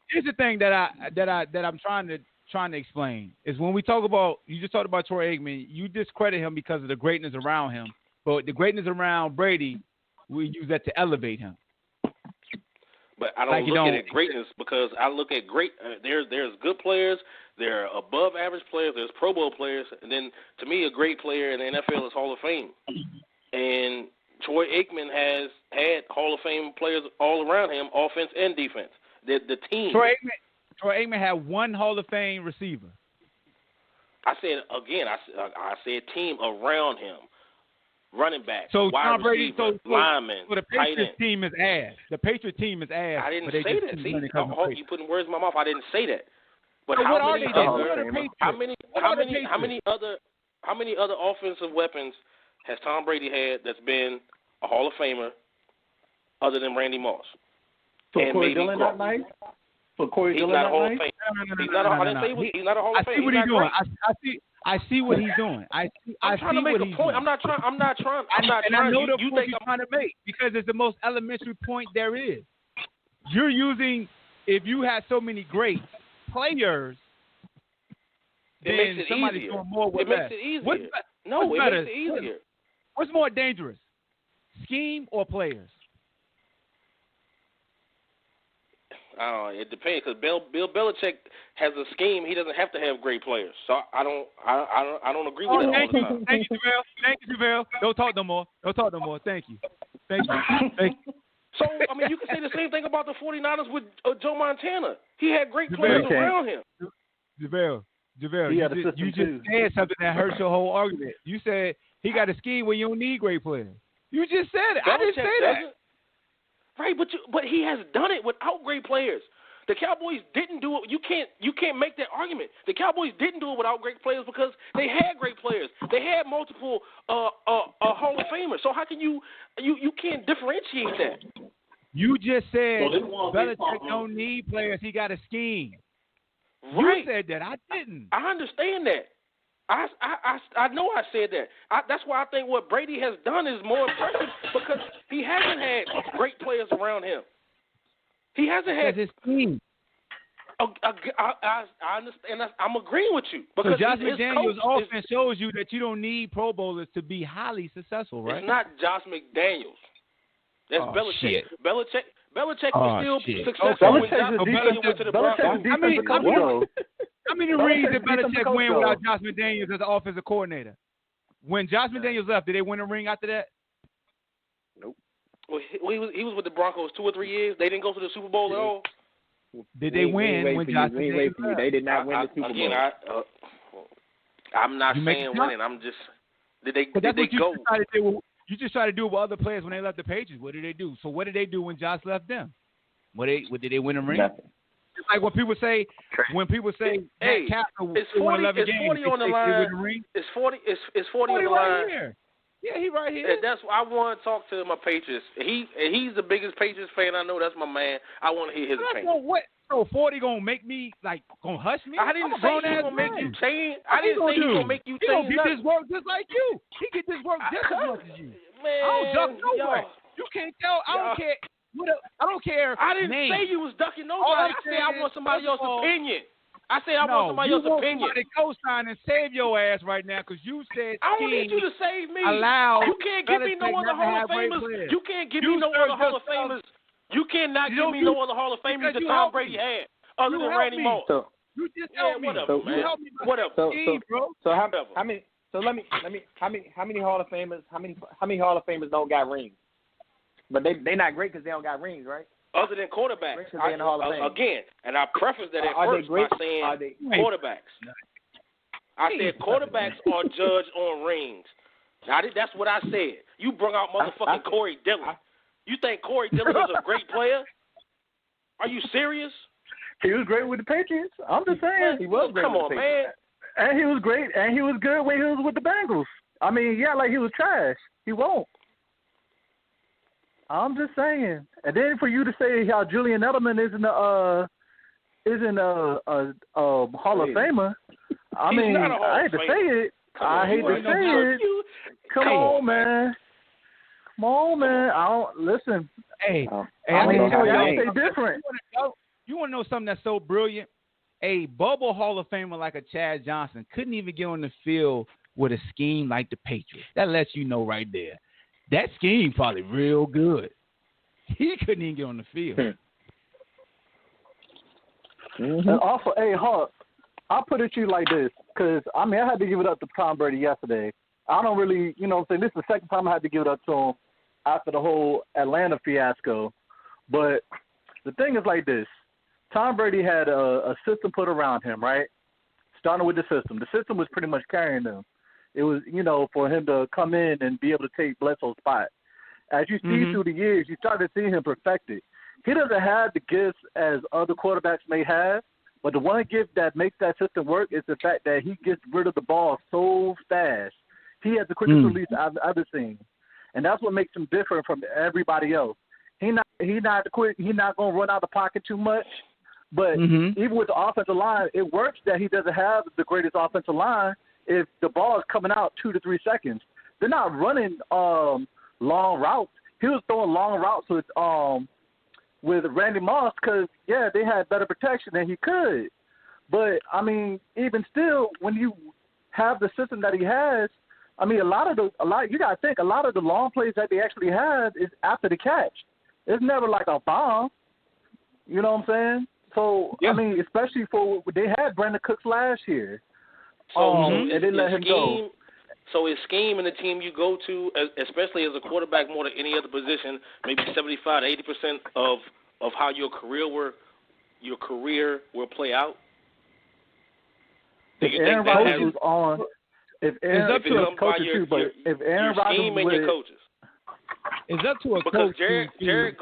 Here's the thing that I'm trying to explain is when we talk about, you just talked about Troy Aikman, you discredit him because of the greatness around him, but the greatness around Brady, we use that to elevate him. But I don't look at it greatness because I look at there's good players, there are above average players, there's Pro Bowl players, and then to me a great player in the NFL is Hall of Fame. And Troy Aikman has had Hall of Fame players all around him, offense and defense. The team. Troy Aikman had one Hall of Fame receiver. I said again. I said team around him, running back, so wide Tom Brady, receiver, lineman, so the Patriots team is ass. The Patriots team is ass. I didn't say that. See, you putting words in my mouth. I didn't say that. But so how many other offensive weapons has Tom Brady had that's been a Hall of Famer other than Randy Moss? So Corey Dillon not nice? So Corey Dillon not nice? He's not a Hall of Famer. He's not a Hall of Famer. I see what he's doing. I see what he's doing. I'm trying to make a point. I'm not trying. And I know the point you're trying to make because it's the most elementary point there is. You're using, if you had so many great players, it makes it easier. Doing more with it makes it easier. It makes it easier. What's more dangerous, scheme or players? It depends because Bill Belichick has a scheme. He doesn't have to have great players. So I don't agree with that all the time. Thank you, JaVale. Don't talk no more. Thank you. So, you can say the same thing about the 49ers with Joe Montana. He had great players around him. JaVale, you just said something that hurts your whole argument. You said he got a scheme where you don't need great players. You just said it. I didn't say that. Right, but he has done it without great players. The Cowboys didn't do it. You can't make that argument. The Cowboys didn't do it without great players because they had great players. They had multiple Hall of Famers. So how can you can't differentiate that? You just said Belichick don't need players. He got a scheme. Right. You said that. I didn't. I understand that. I know I said that. That's why I think what Brady has done is more impressive because he hasn't had great players around him. He hasn't had his team. I understand. I'm agreeing with you because so Josh McDaniels' offense shows you that you don't need Pro Bowlers to be highly successful, right? It's not Josh McDaniels. That's Belichick. Shit. Belichick was still successful when Josh McDaniels went to the Broncos. How many rings did Belichick win without Josh McDaniels as the offensive coordinator? When Josh McDaniels left, did they win a ring after that? Nope. Well, he was with the Broncos 2 or 3 years. They didn't go to the Super Bowl at all. Did they win when Josh McDaniels left? They did not win the Super Bowl. Again, I'm not saying winning. I'm just did they go? You just try to do it with other players when they left the Patriots. What did they do? So what did they do when Josh left them? What did they win a ring? Nothing. It's like when people say hey, it's 40 on the line. It's 40 on the line. Here. Yeah, he right here. That's I want to talk to my Patriots. He's the biggest Patriots fan I know. That's my man. I want to hear his opinion. So 40 gonna make me gonna hush me? I didn't say he's gonna make you change. I didn't say he's gonna make you change. He gonna get this work just like you. He get this work just as much as you. Man, I don't duck nowhere. You can't tell. I don't care. I don't care. I didn't say you was ducking nobody. I said I want somebody else's opinion. I said I want somebody else's opinion. Somebody co-sign and save your ass right now because you said I don't need you to save me. You can't give me no other Hall of Famers. You can't give me no other Hall of Famers. You cannot give me no other Hall of Famers that Tom Brady had other than Randy Moss. You just helped me. Whatever, man. You helped me. Whatever. So how many Hall of Famers? How many Hall of Famers don't got rings? But they not great because they don't got rings, right? Other than quarterbacks, again, and I preface that at first by saying quarterbacks. I said quarterbacks are judged on rings. Now, that's what I said. You brought out motherfucking Corey Dillon. You think Corey Dillon was a great player? Are you serious? He was great with the Patriots. I'm just saying. He was great. Come on, man. And he was great, and he was good when he was with the Bengals. I mean, yeah, like he was trash. He won't. I'm just saying. And then for you to say how Julian Edelman isn't a Hall of Famer, I mean, I hate to say it. I hate to say it. Come on, man. Come on, man. I don't listen. Hey, I mean, y'all say different. You want to know something that's so brilliant? A bubble Hall of Famer like a Chad Johnson couldn't even get on the field with a scheme like the Patriots. That lets you know right there. That scheme probably real good. He couldn't even get on the field. And also, hey, Hawk, I'll put it to you like this, because, I mean, I had to give it up to Tom Brady yesterday. I don't really, you know what I'm saying, this is the second time I had to give it up to him after the whole Atlanta fiasco. But the thing is like this. Tom Brady had a system put around him, right? Starting with the system. The system was pretty much carrying him. It was, you know, for him to come in and be able to take Bledsoe's spot. As you see through the years, you start to see him perfected. He doesn't have the gifts as other quarterbacks may have, but the one gift that makes that system work is the fact that he gets rid of the ball so fast. He has the quickest release I've ever seen, and that's what makes him different from everybody else. He not quick. He's not going to run out of the pocket too much. But even with the offensive line, it works that he doesn't have the greatest offensive line if the ball is coming out 2 to 3 seconds. They're not running long routes. He was throwing long routes with Randy Moss because, yeah, they had better protection than he could. But, I mean, even still, when you have the system that he has, I mean, you got to think, a lot of the long plays that they actually have is after the catch. It's never like a bomb. You know what I'm saying? So, I mean, especially they had Brandon Cooks last year. And they let him go. So his scheme and the team you go to, especially as a quarterback more than any other position, maybe 75 to 80% of how your career will play out? If Aaron Rodgers was on, if Aaron Rodgers was coaching too, but if Aaron Rodgers was your coaches. It's up to a because coach. Jared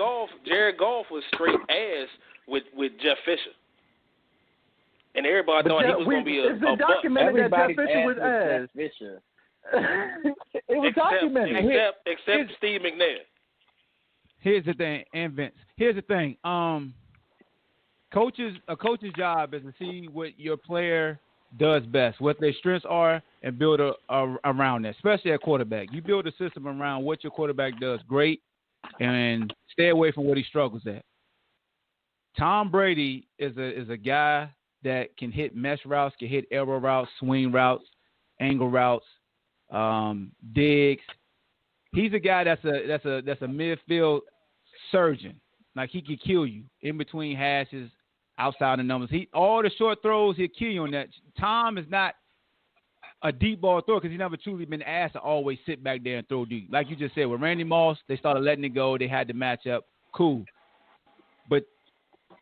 Goff was straight ass with Jeff Fisher. And everybody thought he was going to be a buck. Documented that Jeff Fisher was ass. It was documented. Except Steve McNair. Here's the thing, and Vince. Here's the thing. A coach's job is to see what your player does best, what their strengths are, and build around that, especially at quarterback. You build a system around what your quarterback does great and stay away from what he struggles at. Tom Brady is a guy that can hit mesh routes, can hit arrow routes, swing routes, angle routes, digs. He's a guy that's a midfield surgeon. Like, he can kill you in between hashes, outside the numbers. All the short throws, he'll kill you on that. Tom is not a deep ball thrower because he's never truly been asked to always sit back there and throw deep. Like you just said, with Randy Moss, they started letting it go. They had to match up. Cool. But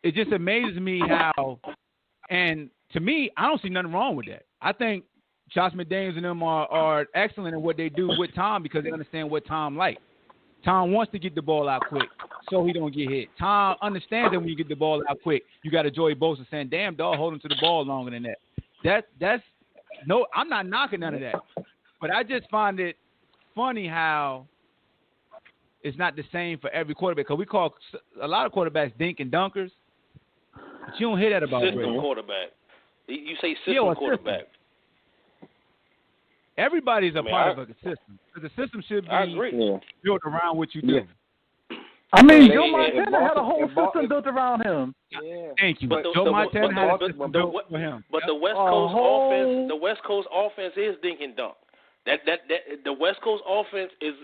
it just amazes me how, and to me, I don't see nothing wrong with that. I think Josh McDaniels and them are excellent in what they do with Tom because they understand what Tom likes. Tom wants to get the ball out quick so he don't get hit. Tom understands that when you get the ball out quick, you got to Joey Bosa saying, damn, dog, hold him to the ball longer than that. That's no, I'm not knocking none of that. But I just find it funny how it's not the same for every quarterback. Because we call a lot of quarterbacks dink and dunkers. But you don't hear that about system quarterback. You say system quarterback. System. Everybody's a part of a system. The system should be built around what you do. I mean, Joe Montana had a whole system built around him. Yeah. Thank you. But Joe Montana had a system built for him. But the West Coast offense is dink and dunk. That the West Coast offense is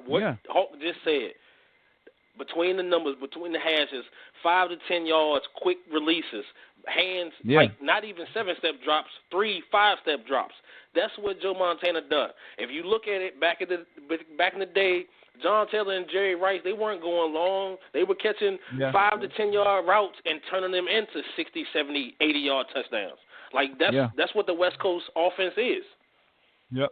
what Hawk just said. Between the numbers, between the hashes, 5 to 10 yards, quick releases, hands, like not even 7-step drops, 3 5-step drops. That's what Joe Montana done. If you look at it back in the day, John Taylor and Jerry Rice, they weren't going long. They were catching 5 to 10 yard routes and turning them into 60, 70, 80 yard touchdowns. Like that's what the West Coast offense is. Yep.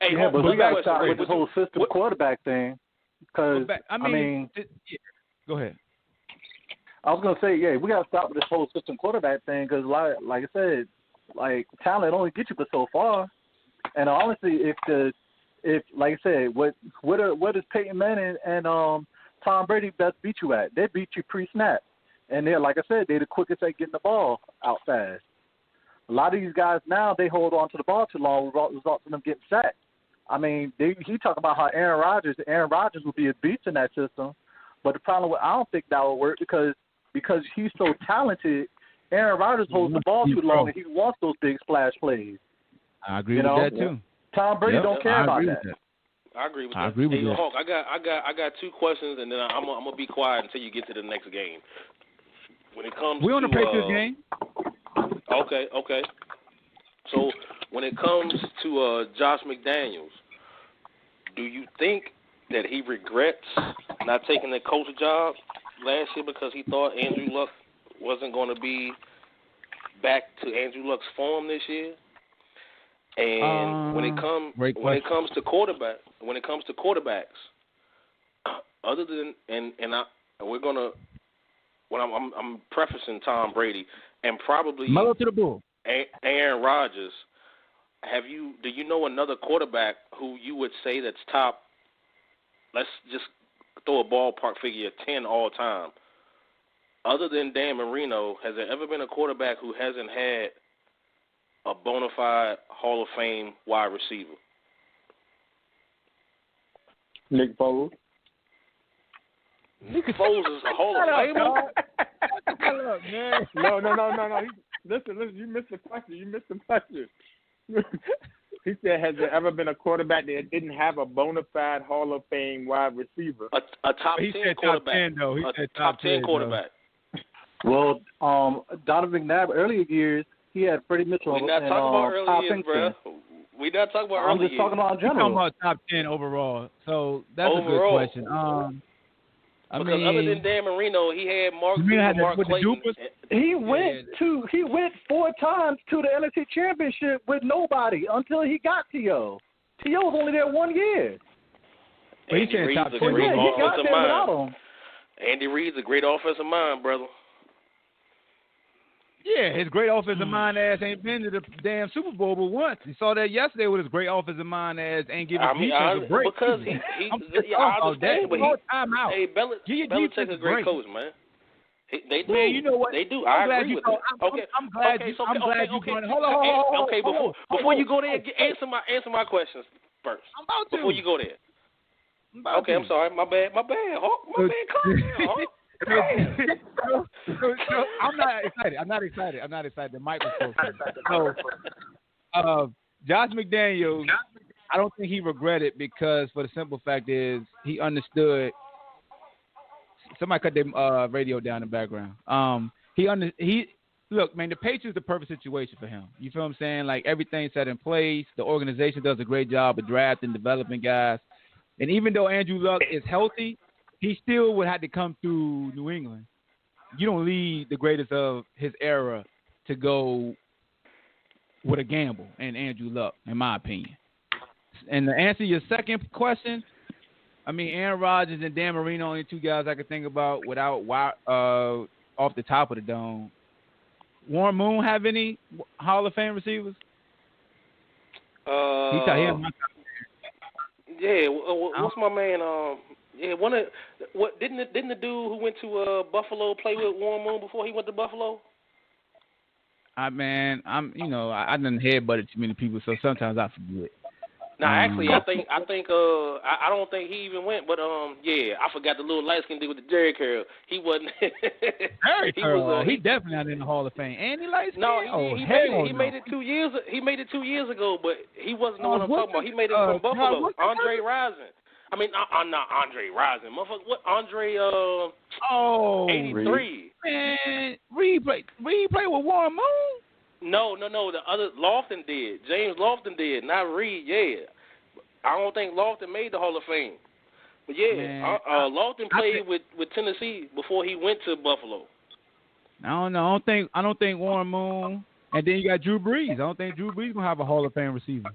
Hey, but we got to start with this whole system quarterback thing, because I mean, go ahead. I was gonna say, we got to stop with this whole system quarterback thing, because like I said, like talent only gets you but so far. And honestly, if like I said, what is Peyton Manning and Tom Brady best beat you at? They beat you pre-snap, and they're, like I said, they're the quickest at getting the ball out fast. A lot of these guys now, they hold on to the ball too long, results in them getting sacked. I mean, he talked about how Aaron Rodgers would be a beast in that system, but the problem I don't think that would work because he's so talented. Aaron Rodgers holds the ball too long, and he wants those big splash plays. I agree with that too. Tom Brady don't care about that. I agree with that. I agree with that. Hawk, I got 2 questions, and then I'm gonna be quiet until you get to the next game. When it comes, we on the Patriots game. Okay. So when it comes to Josh McDaniels, do you think that he regrets not taking the coach job last year because he thought Andrew Luck wasn't going to be back to Andrew Luck's form this year? And when it comes to quarterbacks, other than I'm prefacing Tom Brady and probably Mellow to the bull. Aaron Rodgers. Do you know another quarterback who you would say that's top? Let's just throw a ballpark figure, 10 all time. Other than Dan Marino, has there ever been a quarterback who hasn't had a bona fide Hall of Fame wide receiver? Nick Foles. Nick Foles is a Hall of Famer. No. Listen, you missed the question. He said, has there ever been a quarterback that didn't have a bona fide Hall of Fame wide receiver? A top 10 quarterback. He said top 10 quarterback. Well, Donovan McNabb, earlier years, he had Freddie Mitchell and We're not talking about early years, bro. We're not talking about early years. I'm just talking about in general. We're talking about top 10 overall. So that's a good question. Because other than Dan Marino, he had Mark Clayton. He went 4 times to the NFC Championship with nobody until he got T.O. T.O. was only there 1 year. Andy Reid's a great offensive mind. Andy Reid's a great offensive mind, brother. Yeah, his great offensive mind ass ain't been to the damn Super Bowl but once. You saw that yesterday with his great offensive mind ass ain't giving defense a break. Because I understand, but Belichick's a great coach, man. They do. Man, you know what? They do. I agree with that. I'm glad you. Hold on. Okay, before you go there, answer my questions first. I'm about to. Before you go there. Okay, I'm sorry. My bad. Hawk. My bad. Calm down, Hawk. I'm not excited. The mic was close. So, Josh McDaniels, I don't think he regretted because for the simple fact is he understood. Somebody cut their radio down in the background. Look, man, the Patriots the perfect situation for him. You feel what I'm saying? Like everything's set in place. The organization does a great job of drafting, developing guys. And even though Andrew Luck is healthy, he still would have to come through New England. You don't lead the greatest of his era to go with a gamble and Andrew Luck, in my opinion. And to answer your second question, I mean, Aaron Rodgers and Dan Marino, only 2 guys I could think about without off the top of the dome. Warren Moon have any Hall of Fame receivers? What's my man? Didn't the dude who went to Buffalo play with Warren Moon before he went to Buffalo? I done headbutted too many people, so sometimes I forget. No, actually, I don't think he even went. But I forgot the little light skin dude with the Jerry curl. He wasn't. Jerry curl. He definitely not in the Hall of Fame. And he light skin. No, he made it 2 years. He made it 2 years ago, but he wasn't the one I'm talking about. He made it from Buffalo. Andre Rison. I mean, I'm not Andre Rison. Motherfucker, what Andre? 83. Man, Reed played with Warren Moon. No. The other Lofton did. James Lofton did, not Reed. Yeah, I don't think Lofton made the Hall of Fame. But Lofton played with Tennessee before he went to Buffalo. I don't know. I don't think Warren Moon. And then you got Drew Brees. I don't think Drew Brees gonna have a Hall of Fame receiver.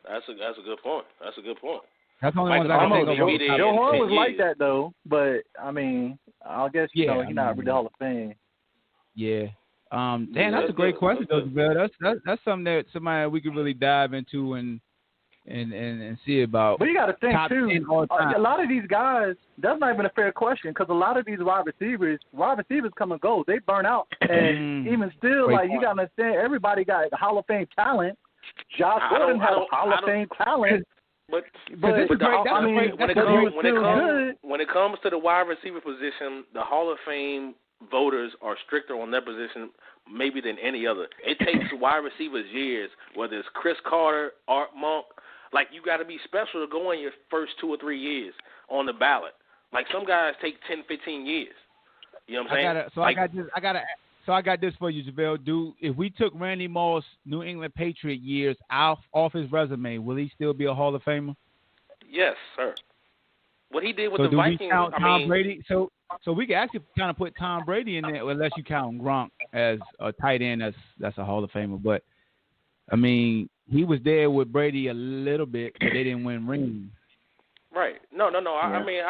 That's a good point. That's the only ones I can think of. Joe Horn was like that though, but I mean, I guess he's not really Hall of Fame. Yeah. That's a great question, though, Bill. That's something that somebody we could really dive into and see about. But you got to think too. A lot of these guys, that's not even a fair question because a lot of these wide receivers come and go. They burn out, and even still, you got to understand, everybody got Hall of Fame talent. Josh Gordon had a Hall of Fame talent. But when it comes to the wide receiver position, the Hall of Fame voters are stricter on their position maybe than any other. It takes wide receivers years, whether it's Chris Carter, Art Monk. Like, you got to be special to go in your first 2 or 3 years on the ballot. Like, some guys take 10, 15 years. You know what I'm saying? I got this for you, JaVale. If we took Randy Moss' New England Patriot years off his resume, will he still be a Hall of Famer? Yes, sir. What he did with the Vikings, we count Tom Brady? So we can actually kind of put Tom Brady in there, unless you count Gronk as a tight end. That's a Hall of Famer. But I mean, he was there with Brady a little bit, but they didn't win rings. Right. No. I mean,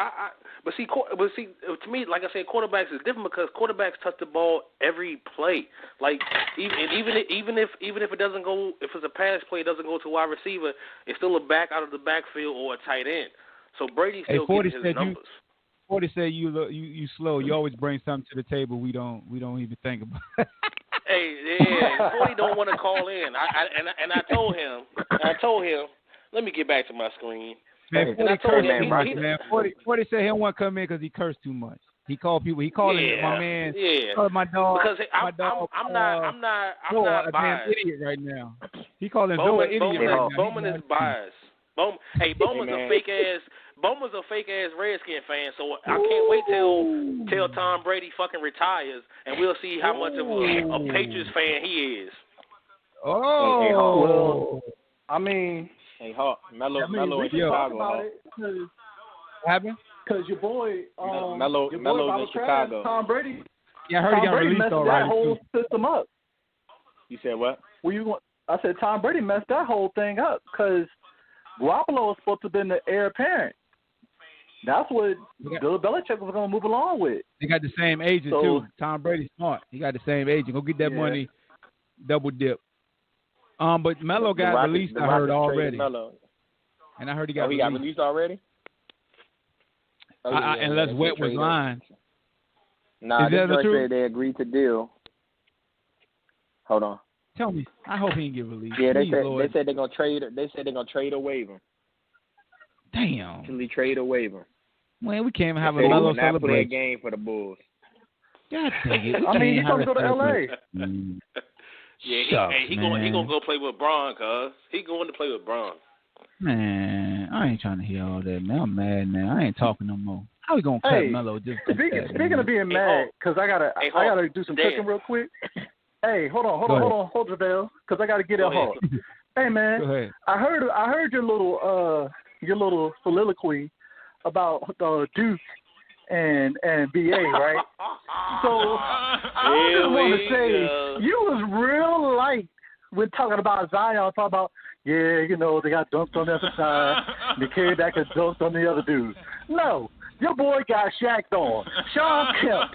but see, to me, like I said, quarterbacks is different because quarterbacks touch the ball every play. Like, even if it doesn't go, if it's a pass play, it doesn't go to a wide receiver, it's still a back out of the backfield or a tight end. So Brady still gets his numbers. 40 said you slow. You always bring something to the table we don't even think about. Hey, 40 don't want to call in. I told him. Let me get back to my screen. Man, 40 cursed too much, man. 40 said he don't want to come in because he cursed too much. He called people. He called my man. Yeah. My dog. Because I'm not biased. An idiot right now. He called him an idiot right now. Bowman is biased. Bowman's a fake ass. Bowman's a fake ass Redskin fan. So I can't wait till Tom Brady fucking retires, and we'll see how much of a Patriots fan he is. Well, I mean. Hey, Hawk, Melo in Chicago. What happened? Because your boy, Melo's in Chicago. Tom Brady. Yeah, I heard he got released already. That whole system up. You said what? I said Tom Brady messed that whole thing up because Garoppolo was supposed to have been the heir apparent. That's what Bill Belichick was going to move along with. They got the same agent too. Tom Brady's smart. He got the same agent. Go get that money, double dip. But Melo got released, I heard already. And I heard he got released. He got released already? Unless Wet was lying. Nah, this guy said they agreed to deal. Hold on. Tell me. I hope he didn't get released. Yeah, they said they're gonna trade. They said they're gonna trade or waive him. Damn. Actually, trade or waive him. Man, we can't even have a Melo celebration. Not play a game for the Bulls. God dang it. I mean, he's gonna go to LA. Yeah, he gonna go play with Bron, cuz. He going to play with Bron. Man, I ain't trying to hear all that, man. I'm mad, man. I ain't talking no more. How we gonna cut Melo just speaking of being mad, because I gotta do some cooking real quick. Hey, hold JaVale, because I gotta get it hard. Hey man, I heard your little soliloquy about Duke and BA, right? So I just want to say you was real light when talking about Zion, talking about they got dunked on the other side, and they carried back and dunked on the other dude. No, your boy got shacked on. Sean Kemp,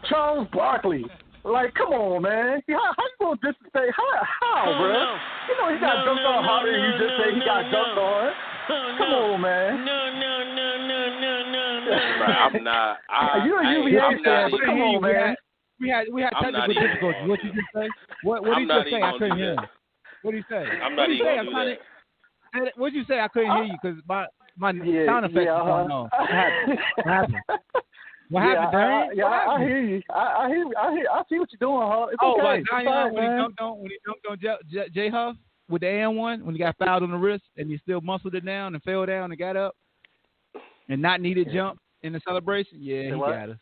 Charles Barkley. Like, come on, man. How you gonna disrespect? How, bro? You know he got dunked on harder than you just say he got dunked on. Come on, man. No. I'm not. You're a UVA fan, but come on, man. We had technical difficulties. What did you just say? What did you just say? I couldn't hear. What did he say? I'm not even gonna do that. What'd you say? I couldn't hear you because my sound effects was going on. What happened? What happened, Dane? I hear you. I hear. I see what you're doing, huh? It's okay. Zion, when he dunked on J Huff with the and-1, when he got fouled on the wrist and he still muscled it down and fell down and got up and not needed jump in the celebration. Yeah, he got us.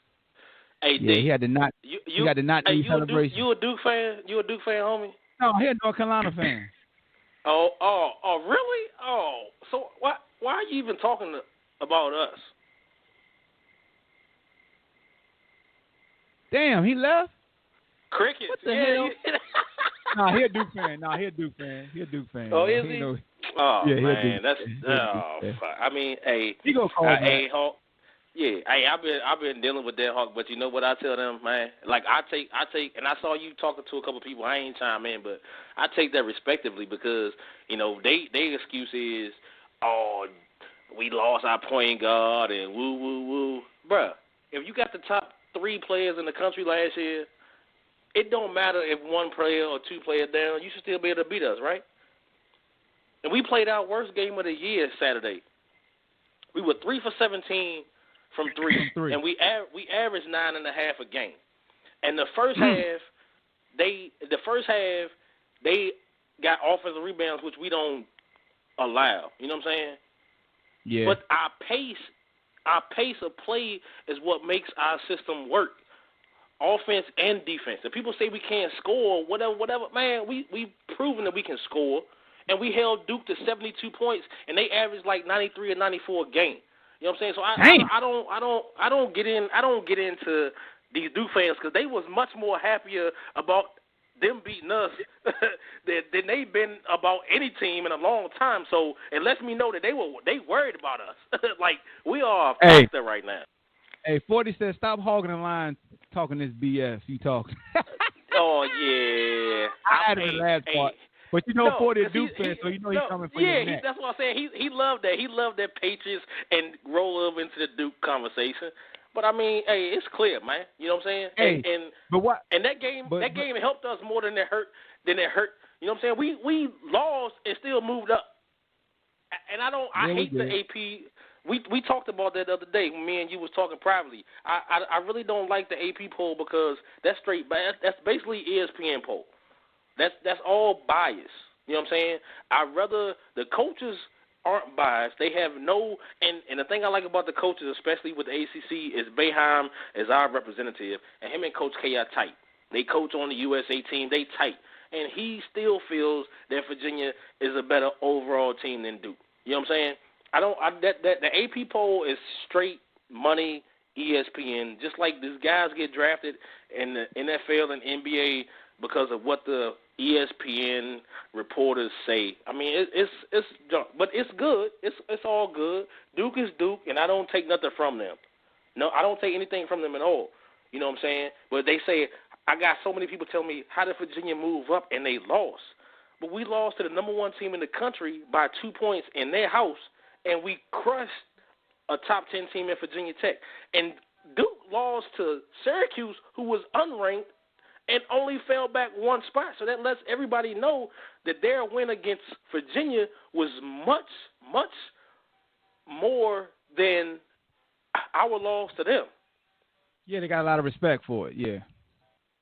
Hey, yeah, he had to not. He had to not need celebration. You a Duke fan? You a Duke fan, homie? No, he a North Carolina fan. Oh, really? Oh, so why are you even talking about us? Damn, he left? Cricket. What the hell? Nah, he a Duke fan. He a Duke fan. Oh, is he? Oh, yeah, man, that's fuck. I mean, hey, he gonna call hey, Hawk. Yeah, hey, I've been dealing with that, Hawk. But you know what I tell them, man? Like I take, and I saw you talking to a couple of people. I ain't chime in, but I take that respectively because their excuse is, oh, we lost our point guard and woo. Bruh, if you got the top 3 players in the country last year, it don't matter if 1 player or 2 players down, you should still be able to beat us, right? And we played our worst game of the year Saturday. We were 3 for 17 from 3. And we averaged 9.5 a game. And the first half, they got offensive rebounds, which we don't allow. You know what I'm saying? Yeah. But our pace of play is what makes our system work, offense and defense. If people say we can't score, whatever, man, we've proven that we can score, and we held Duke to 72 points, and they averaged like 93 or 94 a game. You know what I'm saying? So I don't get into these Duke fans because they was much more happier about them beating us than they've been about any team in a long time. So it lets me know that they worried about us. Like we are a factor right now. Hey, 40 said, stop hogging the line, talking this BS. You talking? Oh yeah. I added the last part. But 40 a Duke fan, so he's coming for your neck. That's what I'm saying. He loved that. He loved that Patriots and roll over into the Duke conversation. But I mean, hey, it's clear, man. You know what I'm saying? Hey, and that game helped us more than it hurt. You know what I'm saying? We lost and still moved up. And I hate the AP. We talked about that the other day when me and you was talking privately. I really don't like the AP poll because that's straight. That's basically ESPN poll. That's all bias. You know what I'm saying? I'd rather the coaches aren't biased. They have no and the thing I like about the coaches, especially with the ACC, is Boeheim is our representative, and him and Coach K are tight. They coach on the USA team. They tight, and he still feels that Virginia is a better overall team than Duke. You know what I'm saying? The AP poll is straight money. ESPN, just like these guys get drafted in the NFL and NBA because of what the ESPN reporters say. I mean, it's junk, but it's good. It's all good. Duke is Duke, and I don't take nothing from them. No, I don't take anything from them at all. You know what I'm saying? But they say, I got so many people tell me, how did Virginia move up? And they lost. But we lost to the number 1 team in the country by 2 points in their house, and we crushed a top 10 team in Virginia Tech. And Duke lost to Syracuse, who was unranked, and only fell back 1 spot. So that lets everybody know that their win against Virginia was much, much more than our loss to them. Yeah, they got a lot of respect for it, yeah.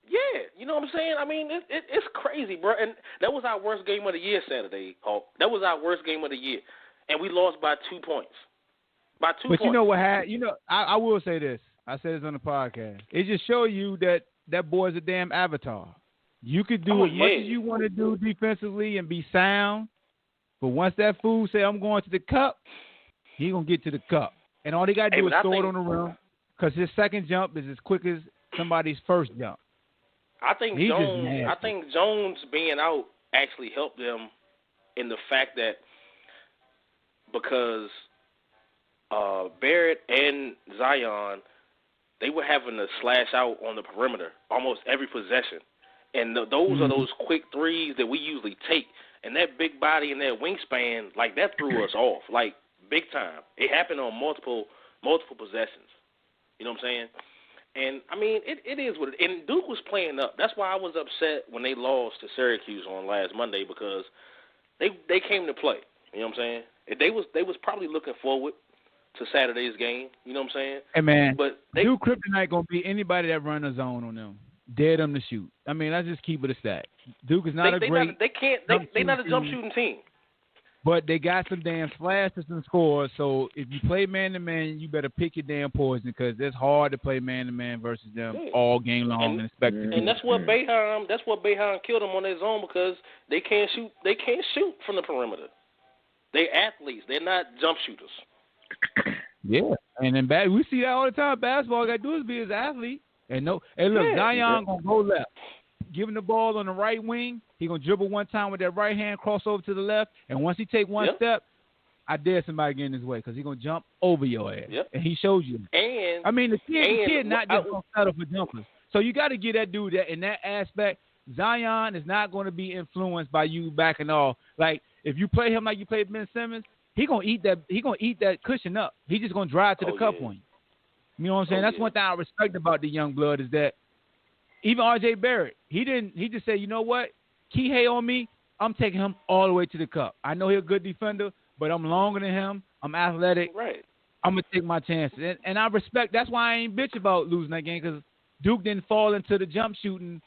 Yeah, you know what I'm saying? I mean, it's crazy, bro. And that was our worst game of the year Saturday, Hawk. That was our worst game of the year. And we lost by 2 points. By 2 points. But you know what I will say this. I said this on the podcast. It just shows you that boy's a damn avatar. You could do as much as you want to do defensively and be sound, but once that fool say, I'm going to the cup, he going to get to the cup. And all he got to do is throw it on the rim because his second jump is as quick as somebody's first jump. I think Jones being out actually helped them in the fact that because Barrett and Zion, they were having to slash out on the perimeter almost every possession. And those are those quick threes that we usually take. And that big body and that wingspan, like, that threw us off, like, big time. It happened on multiple possessions. You know what I'm saying? And, I mean, it is what it is. And Duke was playing up. That's why I was upset when they lost to Syracuse on last Monday because they came to play. You know what I'm saying? They was probably looking forward to Saturday's game. You know what I'm saying? Hey man, but Duke Kryptonite gonna be anybody that run a zone on them. Dare them to shoot. I mean, let's just keep it a stat. Duke is not they're not a jump shooting team. But they got some damn flashes and scores. So if you play man to man, you better pick your damn poison because it's hard to play man to man versus them all game long and expect to do. And that's what Boeheim killed them on their zone because they can't shoot. They can't shoot from the perimeter. They athletes. They're not jump shooters. Yeah, and then we see that all the time. Basketball got to do is be his athlete. And Zion gonna go left. Give him the ball on the right wing. He gonna dribble one time with that right hand, cross over to the left, and once he take one step, I dare somebody get in his way because he's gonna jump over your ass. Yep. And he shows you. And I mean, the kid not just gonna settle for jumpers. So you got to get that dude that in that aspect. Zion is not going to be influenced by you backing off. Like if you play him like you played Ben Simmons, he gonna eat that. He gonna eat that cushion up. He just gonna drive to the cup on you. You know what I'm saying? That's one thing I respect about the young blood is that even R.J. Barrett, he just said, you know what? Kihei on me, I'm taking him all the way to the cup. I know he's a good defender, but I'm longer than him. I'm athletic. Right. I'm going to take my chances. And I respect, that's why I ain't bitch about losing that game because Duke didn't fall into the jump shooting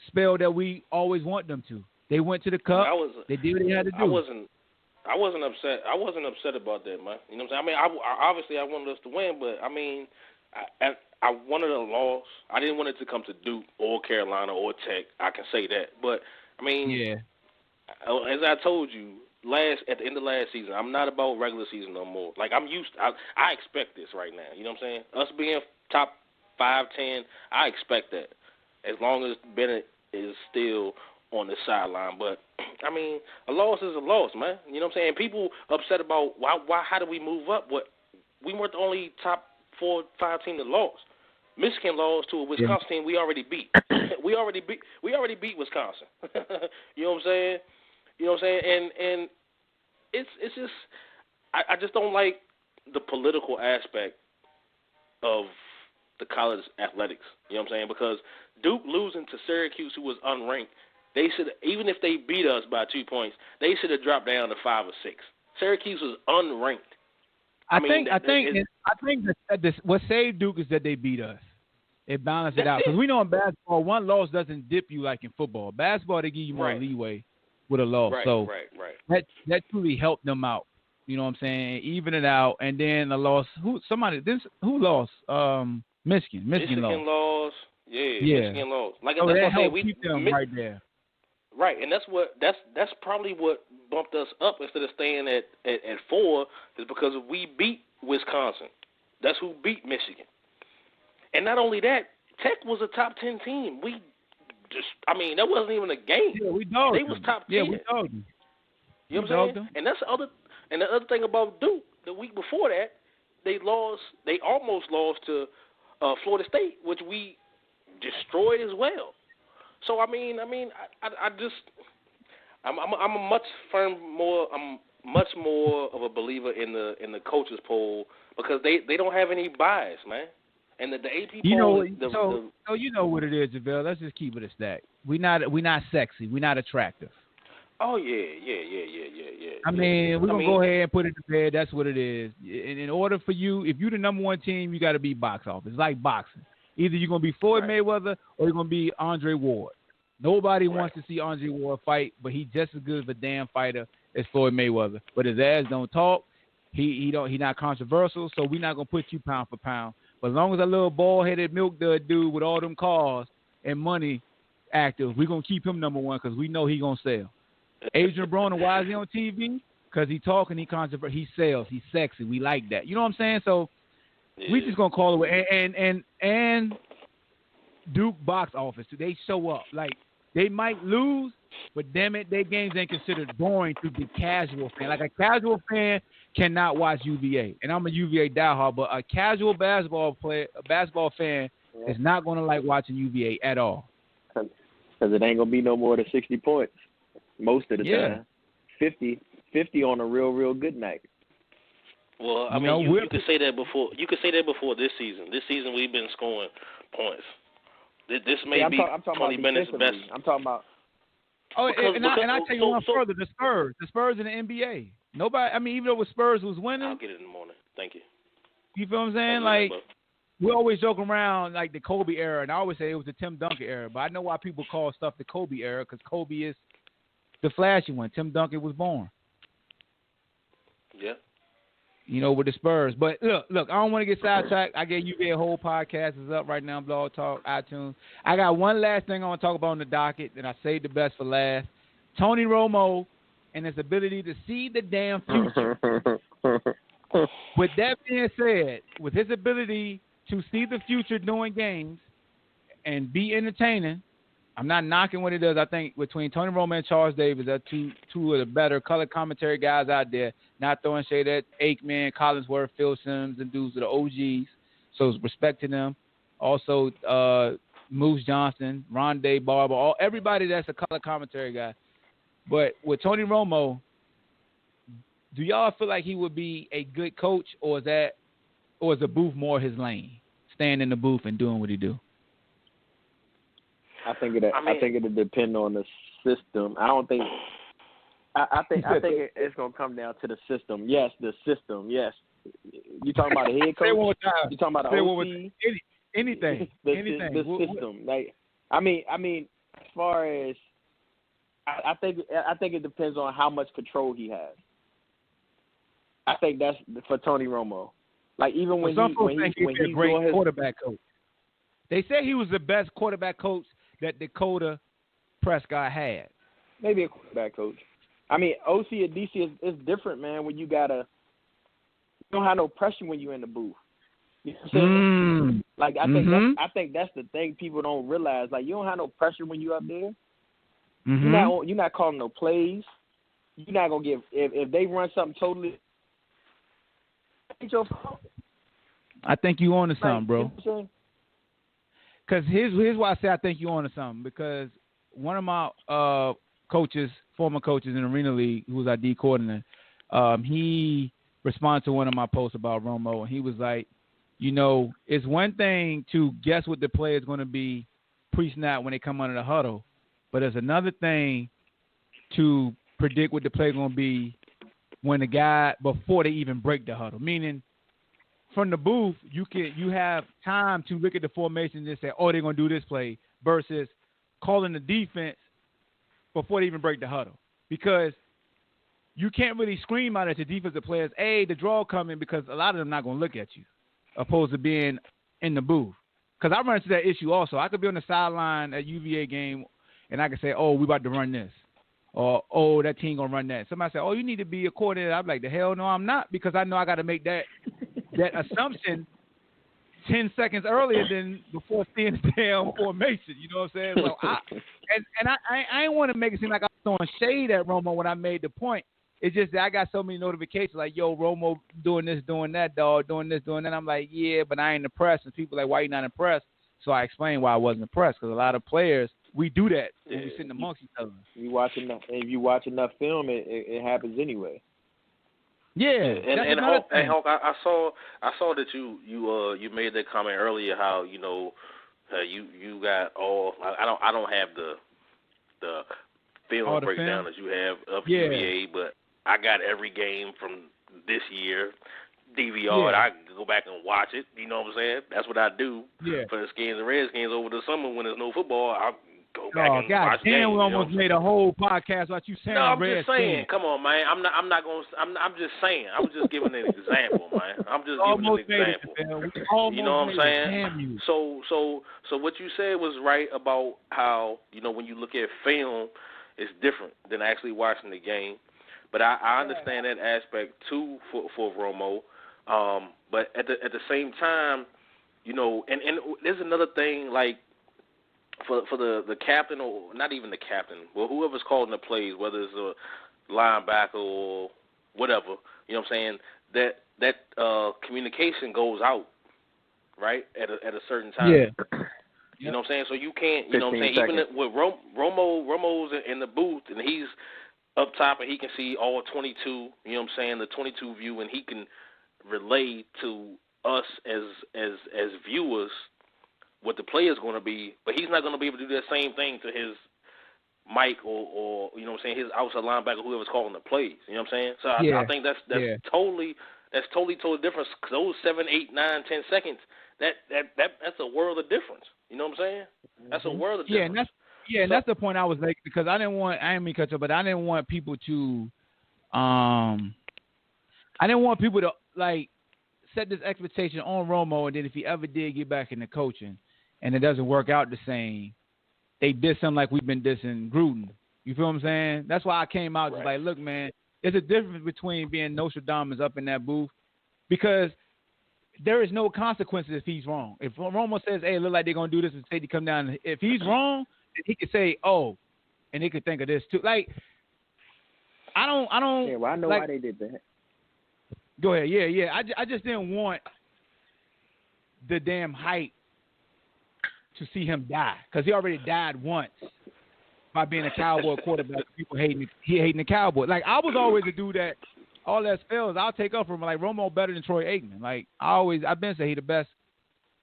spell that we always want them to. They went to the cup. They did what they had to do. I wasn't upset. I wasn't upset about that, man. You know what I'm saying? I mean, obviously I wanted us to win, but I mean, I wanted a loss. I didn't want it to come to Duke or Carolina or Tech. I can say that. But, I mean, as I told you, at the end of last season, I'm not about regular season no more. Like, I expect this right now. You know what I'm saying? Us being top 5, 10, I expect that as long as Bennett is still on the sideline. But, I mean, a loss is a loss, man. You know what I'm saying? People upset about how did we move up? We weren't the only top 4, 5 team that lost. Michigan lost to a Wisconsin team we already beat. we already beat Wisconsin. You know what I'm saying? You know what I'm saying? And it's just I just don't like the political aspect of the college athletics. You know what I'm saying? Because Duke losing to Syracuse, who was unranked, they should, even if they beat us by 2 points, they should have dropped down to 5 or 6. Syracuse was unranked. I think that what saved Duke is that they beat us. It balanced it out. Because we know in basketball, one loss doesn't dip you like in football. Basketball, they give you more leeway with a loss. Right. That truly helped them out. You know what I'm saying? Even it out. And then the loss. Who lost? Michigan lost. Yeah. Michigan lost. Like so that's that what helped keep them right there. Right, and that's probably what bumped us up instead of staying at 4 is because we beat Wisconsin. That's who beat Michigan. And not only that, Tech was a top 10 team. That wasn't even a game. Yeah, we dogged them. They was top 10. Yeah, we dogged them. You know what I'm saying? And that's the other thing about Duke. The week before that, they almost lost to Florida State, which we destroyed as well. So I'm much more of a believer in the coaches poll because they don't have any bias, man. And the AP poll, so you know what it is, JaVale. Let's just keep it a stack. We're not sexy. We're not attractive. Oh yeah. I mean, we're gonna go ahead and put it to bed. That's what it is. In order for you, if you're the number one team, you got to be box office. It's like boxing. Either you're going to be Floyd Mayweather or you're going to be Andre Ward. Nobody wants to see Andre Ward fight, but he's just as good of a damn fighter as Floyd Mayweather. But his ass don't talk. He not controversial, so we're not going to put you pound for pound. But as long as that little bald-headed milk dud dude with all them cars and money active, we're going to keep him number one because we know he's going to sell. Adrien Broner, why is he on TV? Because he talking, he controversial, he sells, he's sexy. We like that. You know what I'm saying? So we just gonna call it away. And Duke box office, they show up. Like they might lose, but damn it, their games ain't considered boring to the casual fan. Like a casual fan cannot watch UVA, and I'm a UVA diehard, but a casual basketball fan is not gonna like watching UVA at all. Because it ain't gonna be no more than 60 points most of the time. 50 on a real good night. Well, I mean, you could say that before. You could say that before this season. This season, we've been scoring points. This may be 20 minutes best. I'm talking about. Oh, and I tell you one further: the Spurs in the NBA. Nobody. I mean, even though the Spurs was winning, I'll get it in the morning. Thank you. You feel what I'm saying? Like, we always joke around like the Kobe era, and I always say it was the Tim Duncan era. But I know why people call stuff the Kobe era, because Kobe is the flashy one. Tim Duncan was born. Yeah. You know, with the Spurs. But look, I don't want to get sidetracked. I gave you a whole podcast. It's up right now, BlogTalk, iTunes. I got one last thing I want to talk about on the docket, and I saved the best for last. Tony Romo and his ability to see the damn future. With that being said, with his ability to see the future doing games and be entertaining, I'm not knocking what he does. I think between Tony Romo and Charles Davis, they're two of the better color commentary guys out there. Not throwing shade at Aikman, Collinsworth, Phil Sims, and dudes are the OGs. So respect to them. Also, Moose Johnson, Rondé Barber, everybody that's a color commentary guy. But with Tony Romo, do y'all feel like he would be a good coach, or is the booth more his lane, staying in the booth and doing what he do? I think it'll depend on the system. I think it's gonna come down to the system. Yes, the system. Yes, you talking about a head coach? You talking about an OC? Anything. The system. Like, I mean, as far as I think it depends on how much control he has. I think that's for Tony Romo. Like, even when he's doing his quarterback coach. They say he was the best quarterback coach that Dakota Prescott had. Maybe a quarterback coach. I mean, OC at DC is different, man. When you don't have no pressure when you're in the booth. You know what I'm saying? Like, I think that's the thing people don't realize. Like, you don't have no pressure when you're up there. You're not calling no plays. You're not gonna give if they run something totally. I think you on to something, bro. You know, because here's why I say I think you on to something. Because one of my former coaches in the Arena League, who was our D coordinator, he responded to one of my posts about Romo, and he was like, you know, it's one thing to guess what the play is going to be pre-snap when they come under the huddle, but it's another thing to predict what the play is going to be when the guy, before they even break the huddle. Meaning, from the booth, you have time to look at the formation and say, oh, they're going to do this play, versus calling the defense before they even break the huddle. Because you can't really scream out at your defensive players, hey, the draw coming, because a lot of them not going to look at you, opposed to being in the booth. Because I run into that issue also. I could be on the sideline at UVA game, and I could say, oh, we about to run this. Or, oh, that team going to run that. Somebody say, oh, you need to be a coordinator. I'm like, the hell no, I'm not, because I know I got to make that assumption 10 seconds earlier than before seeing the damn formation. You know what I'm saying? So I ain't want to make it seem like I was throwing shade at Romo when I made the point. It's just that I got so many notifications like, yo, Romo doing this, doing that, dog, doing this, doing that. I'm like, yeah, but I ain't impressed. And people are like, why you not impressed? So I explained why I wasn't impressed, because a lot of players, we do that when we sitting amongst each other. If you watch enough film, it happens anyway. Yeah, and Hulk, I saw that you made that comment earlier. How you you got all. I don't have the film breakdown that you have of UVA, but I got every game from this year. DVR, I go back and watch it. You know what I'm saying? That's what I do for the Skins and Redskins over the summer when there's no football. I go back and watch games. We almost made a whole podcast about you saying. No, I'm just saying. Come on, man. I'm just saying. I was just giving an example, man. I'm just giving an example. You know what I'm saying? So what you said was right about how when you look at film, it's different than actually watching the game. But I understand that aspect too for Romo. But at the same time, and there's another thing, like for the captain, or not even the captain, well, whoever's calling the plays, whether it's a linebacker or whatever, you know what I'm saying, that communication goes out, right, at a certain time. Yeah. You know what I'm saying? So you can't, you know what I'm saying, seconds. Even with Romo's in the booth, and he's up top, and he can see all 22, you know what I'm saying, the 22 view, and he can relay to us as viewers what the play is going to be, but he's not going to be able to do that same thing to his Mike or you know what I'm saying, his outside linebacker, whoever's calling the plays. You know what I'm saying? So I think that's totally different. Those 7, 8, 9, 10 seconds, that's a world of difference. You know what I'm saying? That's a world of difference. And that's the point I was making, because I didn't want people to like set this expectation on Romo, and then if he ever did get back into coaching and it doesn't work out the same, they diss him like we've been dissing Gruden. You feel what I'm saying? That's why I came out just like, look, man, there's a difference between being Nostradamus up in that booth, because there is no consequences if he's wrong. If Romo says, hey, it look like they're going to do this and safety come down, if he's wrong, he could say, oh, and he could think of this too. Like, I don't. Yeah, well, I know why they did that. Go ahead. Yeah. I just didn't want the damn hype to see him die, because he already died once by being a Cowboy quarterback. People hating the Cowboy. Like, I was always a dude that all that spells, I'll take up from him. Like, Romo better than Troy Aikman. Like, I've been saying he the best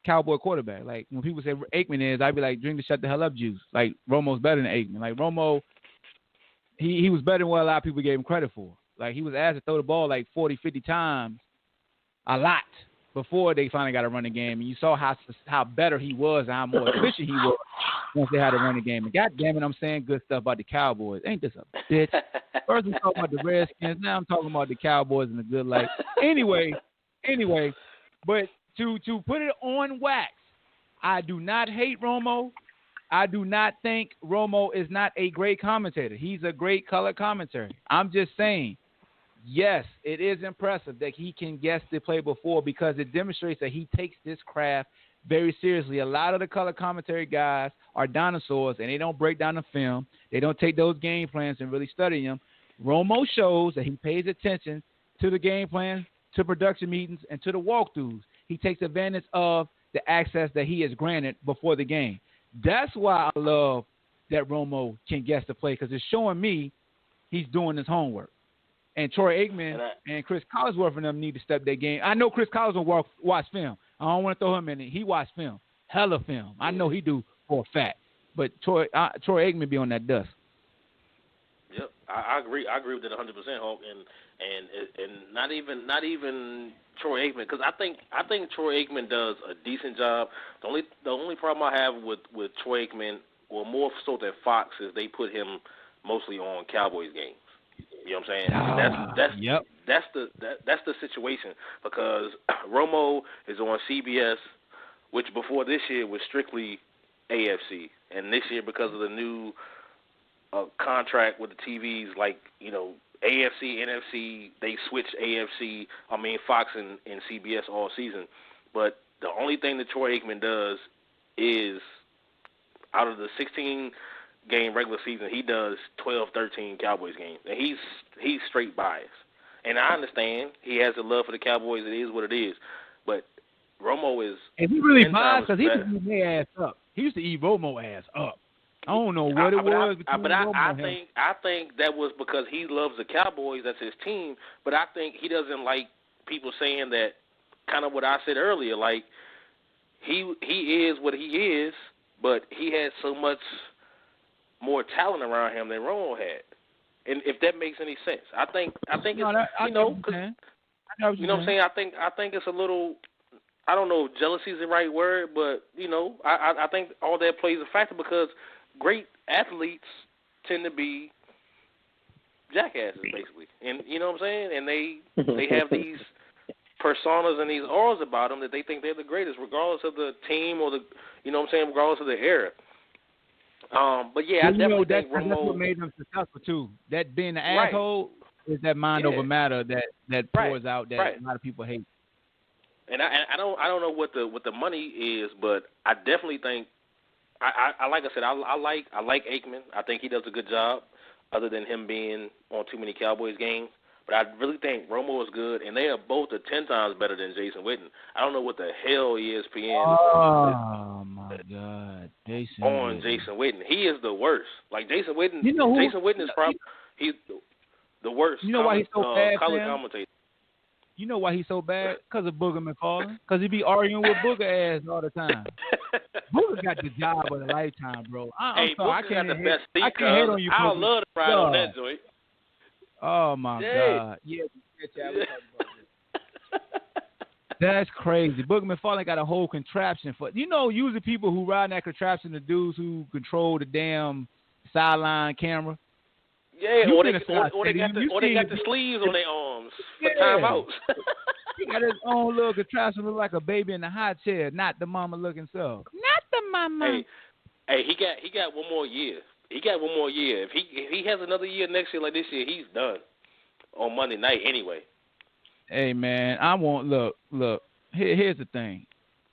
Cowboy quarterback. Like, when people say Aikman is, I'd be like, drink the shut the hell up juice. Like, Romo's better than Aikman. Like, Romo, he was better than what a lot of people gave him credit for. Like, he was asked to throw the ball like 40, 50 times a lot before they finally got to run the game. And you saw how better he was and how more efficient he was once they had to run the game. And God damn it, I'm saying good stuff about the Cowboys. Ain't this a bitch? First I'm talking about the Redskins, now I'm talking about the Cowboys in a good light. Anyway, but to put it on wax, I do not hate Romo. I do not think Romo is not a great commentator. He's a great color commentator. I'm just saying, yes, it is impressive that he can guess the play before, because it demonstrates that he takes this craft very seriously. A lot of the color commentary guys are dinosaurs, and they don't break down the film. They don't take those game plans and really study them. Romo shows that he pays attention to the game plan, to production meetings, and to the walkthroughs. He takes advantage of the access that he is granted before the game. That's why I love that Romo can guess the play, because it's showing me he's doing his homework. And Troy Aikman and Chris Collinsworth and them need to step their game. I know Chris Collinsworth watch film. I don't want to throw him in it. He watch film. Hella film. I know he do for a fact. But Troy Aikman be on that dust. Yep, I agree. I agree with it 100%, Hulk, and not even Troy Aikman, because I think Troy Aikman does a decent job. The only problem I have with Troy Aikman, or more so than Fox, is they put him mostly on Cowboys games. You know what I'm saying? That's the situation, because Romo is on CBS, which before this year was strictly AFC, and this year, because of the new contract with the TVs, like, you know, AFC, NFC, they switched Fox and CBS all season. But the only thing that Troy Aikman does is, out of the 16-game regular season, he does 12, 13 Cowboys games. And he's straight biased. And I understand he has a love for the Cowboys. It is what it is. But Romo is... And he really biased, because he used to eat their ass up. He used to eat Romo ass up. I don't know what it was. I think that was because he loves the Cowboys. That's his team. But I think he doesn't like people saying that, kind of what I said earlier. Like, he is what he is, but he had so much more talent around him than Romo had. And if that makes any sense, I think it's, you know what I'm saying. I think it's a little. I don't know if jealousy is the right word, but, you know, I think all that plays a factor, because great athletes tend to be jackasses, basically. And you know what I'm saying? And they have these personas and these auras about them that they think they're the greatest, regardless of the team or regardless of the era. But yeah, I definitely think Romo. That's what made them successful too. That being an asshole is that mind over matter that pours out that a lot of people hate. And I don't know what the money is, but I definitely think I like I said, I like Aikman. I think he does a good job, other than him being on too many Cowboys games. But I really think Romo is good, and they are both 10 times better than Jason Witten. I don't know what the hell ESPN my God, Jason Witten. He is the worst. Like, Jason Witten. Jason Witten is probably he's the worst. You know why he's so bad, color commentator. You know why he's so bad? Because of Booger McFarland. Because he be arguing with Booger ass all the time. Booger got the job of a lifetime, bro. I'm sorry, Booger got the best seat, I can't hate on you, I Booger. love to ride on that joint. Oh, my God. Yeah, we talking about this. That's crazy. Booger McFarland got a whole contraption for. Usually people who ride that contraption, the dudes who control the damn sideline camera. Yeah, or they got the sleeves on their arms for timeouts. He got his own little contraption, look like a baby in a high chair, not the mama looking self. Not the mama. Hey, he got one more year. He got one more year. If he has another year next year like this year, he's done on Monday night anyway. Hey man, I want look. Here's the thing.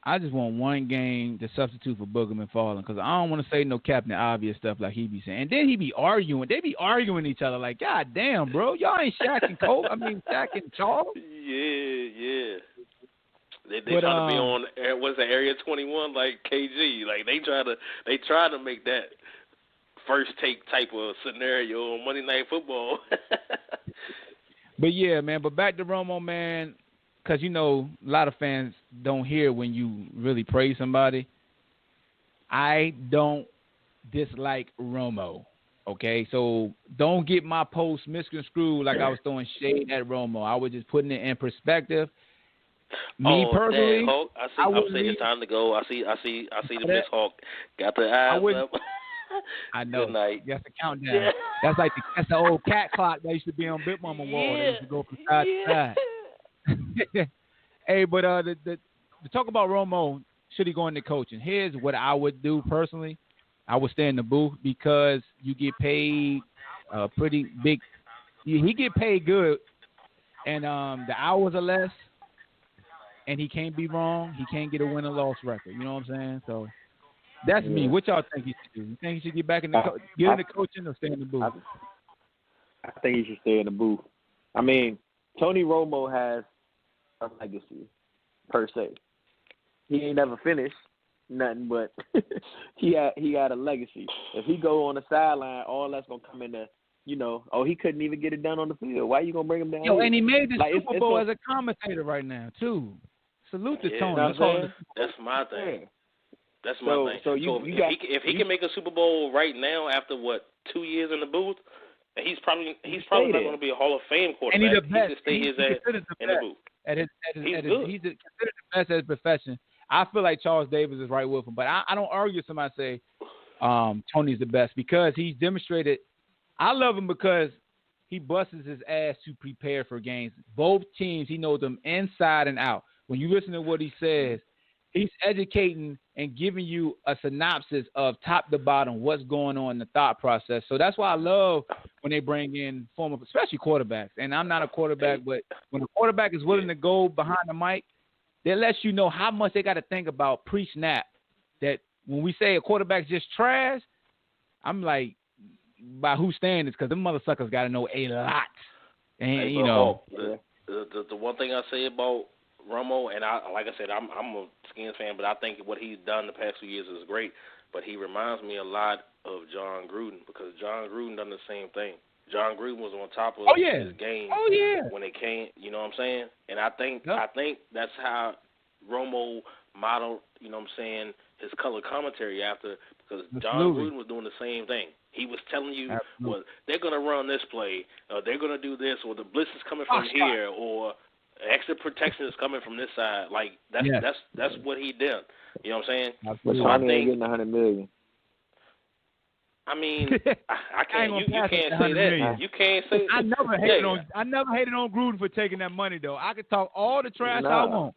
I just want one game to substitute for Booger McFarland because I don't want to say no Captain Obvious stuff like he be saying. And then he be arguing. They be arguing each other like, God damn, bro. Y'all ain't Shaq and Cole. Shaq and Charles. Yeah. They trying to be on, what's the Area 21 like KG. Like they try to make that first take type of scenario on Monday Night Football. But yeah, man. But back to Romo, man. Because, a lot of fans don't hear when you really praise somebody. I don't dislike Romo, okay? So don't get my post misconstrued like I was throwing shade at Romo. I was just putting it in perspective. Me personally, Hulk, I'm saying it's time to go. I see the Miss Hawk got the eyes up. I know. Good night. That's the countdown. Yeah. That's the old cat clock that used to be on Big Mama wall. They used to go from side to side. Hey, but the talk about Romo, should he go into coaching? Here's what I would do personally. I would stay in the booth because you get paid pretty big. He get paid good, and the hours are less, and he can't be wrong. He can't get a win or loss record. You know what I'm saying? So that's me. What y'all think he should do? You think he should get back in the coaching or stay in the booth? I think he should stay in the booth. I mean, Tony Romo has a legacy, per se. He ain't never finished nothing, but he got a legacy. If he go on the sideline, all that's gonna come in the, he couldn't even get it done on the field. Why you gonna bring him down? And he made the Super Bowl as a commentator right now too. Salute to Tony. That's my thing. That's my thing. So if he can make a Super Bowl right now after 2 years in the booth, he's probably not going to be a Hall of Fame quarterback. And he's the best. He should stay his ass in the booth. He's considered the best at his profession. I feel like Charles Davis is right with him, but I don't argue with somebody say Tony's the best because he's demonstrated. I love him because he busts his ass to prepare for games. Both teams, he knows them inside and out. When you listen to what he says, he's educating and giving you a synopsis of top to bottom what's going on in the thought process. So that's why I love when they bring in former, especially quarterbacks. And I'm not a quarterback, but when a quarterback is willing to go behind the mic, that lets you know how much they got to think about pre-snap. That when we say a quarterback's just trash, I'm like, by whose standards? Because them motherfuckers got to know a lot. And, The one thing I say about Romo, and like I said, I'm a Skins fan, but I think what he's done the past few years is great. But he reminds me a lot of John Gruden because John Gruden done the same thing. John Gruden was on top of his game when it came. You know what I'm saying? And I think that's how Romo modeled. You know what I'm saying? His color commentary after because John Gruden was doing the same thing. He was telling you, well, they're going to run this play, or they're going to do this, or the blitz is coming from here, or extra protection is coming from this side. Like that's what he did. You know what I'm saying? So I think getting $100 million. I mean, I can't. You can't say that. You can't say. I never hated on Gruden for taking that money though. I could talk all the trash I want,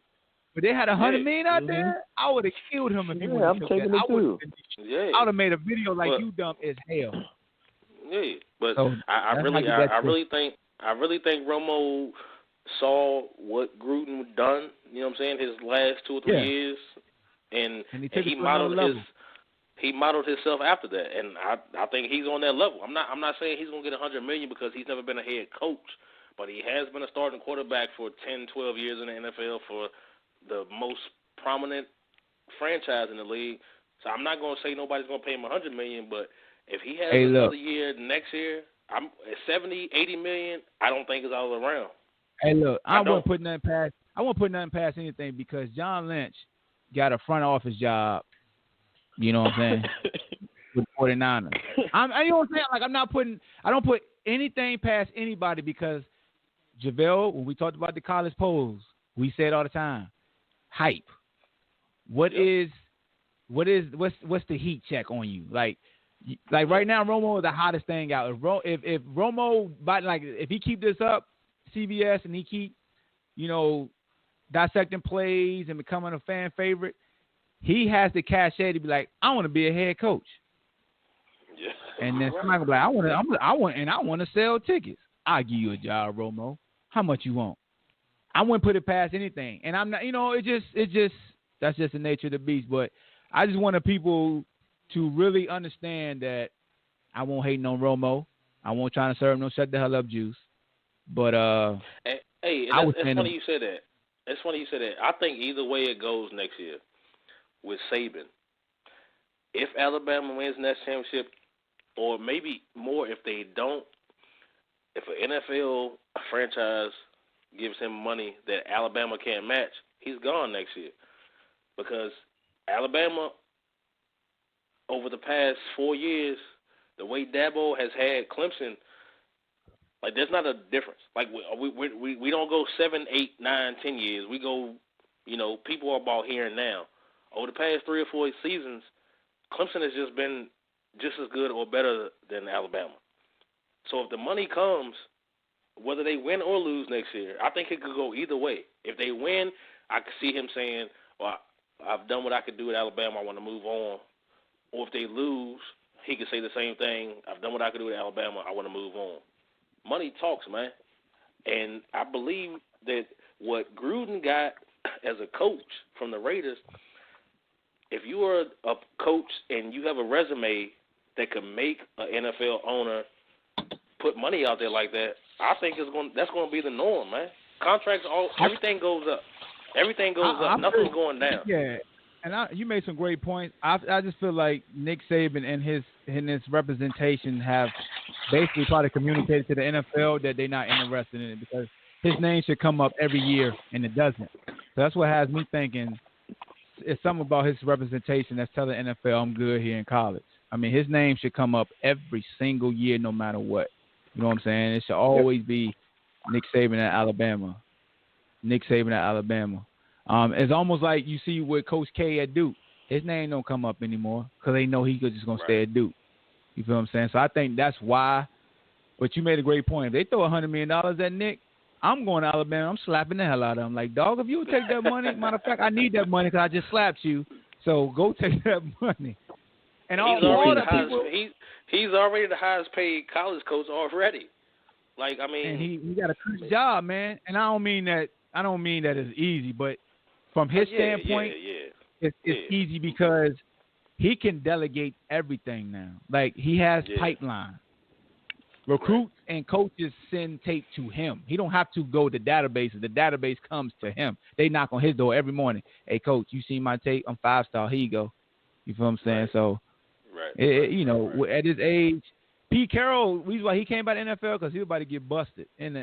but they had $100 million out there. I would have killed him if he would have took that. I would have made a video like you dumb as hell. Yeah, but so, I really think Romo saw what Gruden done. You know what I'm saying? His last 2 or 3 years, and he modeled himself after that, and I think he's on that level. I'm not saying he's gonna get $100 million because he's never been a head coach, but he has been a starting quarterback for 10, 12 years in the NFL for the most prominent franchise in the league. So I'm not gonna say nobody's gonna pay him $100 million, but if he has another year next year, I'm at $70, $80 million. I don't think it's all around. Hey, look, I won't put nothing past anything because John Lynch got a front office job. You know what I'm saying? With 49ers. You know what I'm saying? Like I don't put anything past anybody because JaVale, when we talked about the college polls, we said all the time, hype. What's the heat check on you? Like right now, Romo is the hottest thing out. If Romo, if he keep this up, CBS, and he keep, dissecting plays and becoming a fan favorite, he has the cachet to be like, I want to be a head coach. Yeah. And then somebody will be like, I want to sell tickets. I'll give you a job, Romo. How much you want? I wouldn't put it past anything. And I'm not, that's just the nature of the beast. But I just wanted people to really understand that I won't hate on Romo. I won't try to serve no shut the hell up juice. But hey, it's funny you said that. It's funny you said that. I think either way it goes next year with Saban, if Alabama wins that championship, or maybe more if they don't, if an NFL franchise gives him money that Alabama can't match, he's gone next year. Because Alabama, over the past 4 years, the way Dabo has had Clemson, like there's not a difference. Like we don't go 7, 8, 9, 10 years. We go, people are about here and now. Over the past 3 or 4 seasons, Clemson has just been just as good or better than Alabama. So if the money comes, whether they win or lose next year, I think it could go either way. If they win, I could see him saying, well, I've done what I could do at Alabama, I want to move on. Or if they lose, he could say the same thing, I've done what I could do at Alabama, I want to move on. Money talks, man. And I believe that what Gruden got as a coach from the Raiders, if you are a coach and you have a resume that could make an NFL owner put money out there like that, I think that's going to be the norm, man. Contracts, everything goes up. Everything goes up. Nothing's going down. Yeah, and you made some great points. I just feel like Nick Saban and his representation have basically probably communicated to the NFL that they're not interested in it because his name should come up every year, and it doesn't. So that's what has me thinking it's something about his representation that's telling the NFL I'm good here in college. I mean, his name should come up every single year no matter what. You know what I'm saying? It should always be Nick Saban at Alabama. Nick Saban at Alabama. It's almost like you see with Coach K at Duke. His name don't come up anymore because they know he's just going to stay at Duke. You feel what I'm saying? So I think that's why. But you made a great point. If they throw $100 million at Nick, I'm going to Alabama. I'm slapping the hell out of him. Like, dog, if you would take that money, matter of fact, I need that money because I just slapped you. So go take that money. And he's already the highest paid college coach already. Like, I mean, and he got a good job, man. And I don't mean that it's easy, but from his standpoint, it's easy because he can delegate everything now. Like, he has pipeline. Recruits and coaches send tape to him. He don't have to go to databases. The database comes to him. They knock on his door every morning. Hey, coach, you see my tape? I'm 5-star. Here you go. You feel what I'm saying? So, at his age, Pete Carroll, reason why he came by the NFL because he was about to get busted in the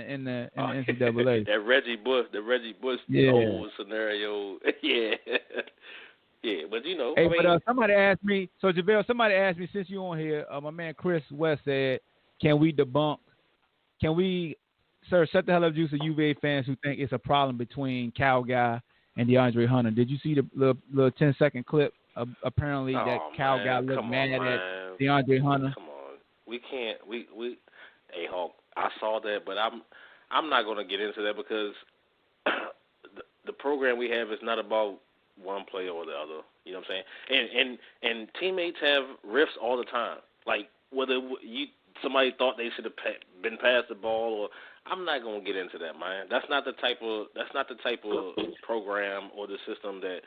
NCAA. The Reggie Bush whole scenario. Yeah. But Hey, but somebody asked me. So JaVale, somebody asked me since you're on here. My man Chris West said, "Can we, sir, shut the hell up, juice of UVA fans who think it's a problem between Cal Guy and DeAndre Hunter." Did you see the little 10-second clip? Apparently, that Cal Guy looked mad at DeAndre Hunter. Come on, we can't. Hey Hawk, I saw that, but I'm not going to get into that because the program we have is not about one player or the other. You know what I'm saying? And teammates have rifts all the time. Like whether somebody thought they should have been passed the ball, or I'm not gonna get into that, man. That's not the type of program or the system that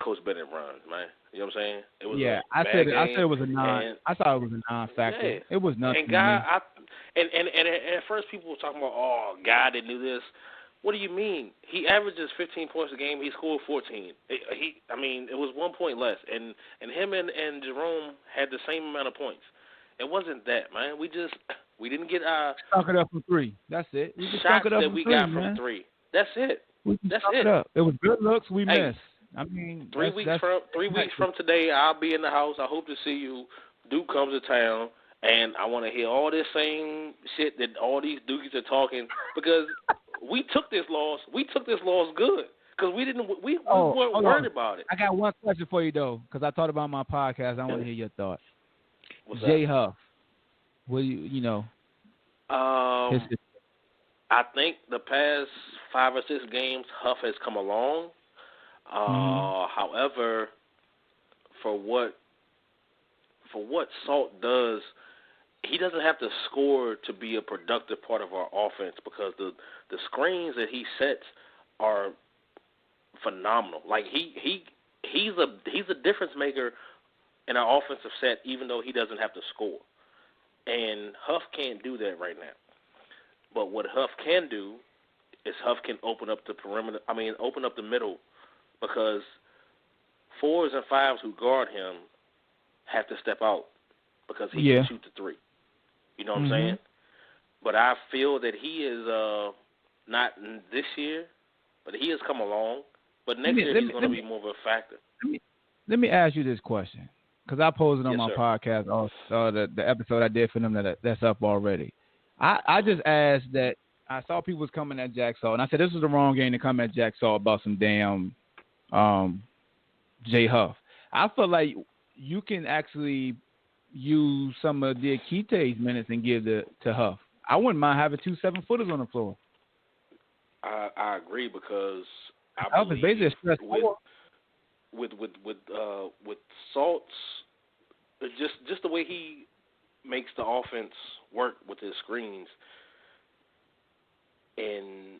Coach Bennett runs, man. You know what I'm saying? It was I said it was a non. I thought it was a non-factor. Yeah. It was nothing. And Guy, and at first people were talking about, Guy didn't do this. What do you mean? He averages 15 points a game. He scored 14. It was 1 point less, and him and Jerome had the same amount of points. It wasn't that, man. We just We didn't get stunk it up from 3. That's it. We just shots it up that from we 3, got man. from 3. That's it. That's it. Up. It was good looks we missed. I 3 weeks from today, I'll be in the house. I hope to see you. Duke comes to town, and I want to hear all this same shit that all these Dukies are talking because we took this loss. We took this loss good because we weren't worried about it. I got one question for you though, because I thought about my podcast. I want to hear your thoughts. What's Jay that? Huff. What do you know? I think the past 5 or 6 games, Huff has come along. However, for what Salt does, he doesn't have to score to be a productive part of our offense because the screens that he sets are phenomenal. Like he's a difference maker in our offensive set, even though he doesn't have to score. And Huff can't do that right now. But what Huff can do is Huff can open up the perimeter. Open up the middle, because 4s and 5s who guard him have to step out because he can shoot the 3. You know what I'm saying? But I feel that he is not this year, but he has come along. But next year he's going to be more of a factor. Let me ask you this question, because I posed it on my podcast, the episode I did for them that's up already. I just asked that. I saw people was coming at Jack Saw, and I said this was the wrong game to come at Jack Saw about some damn Jay Huff. I feel like you can actually use some of Diakite's minutes and give to Huff. I wouldn't mind having 2 7-footers on the floor. I agree, because I Huff is believe basically with Salt's just the way he makes the offense work with his screens, and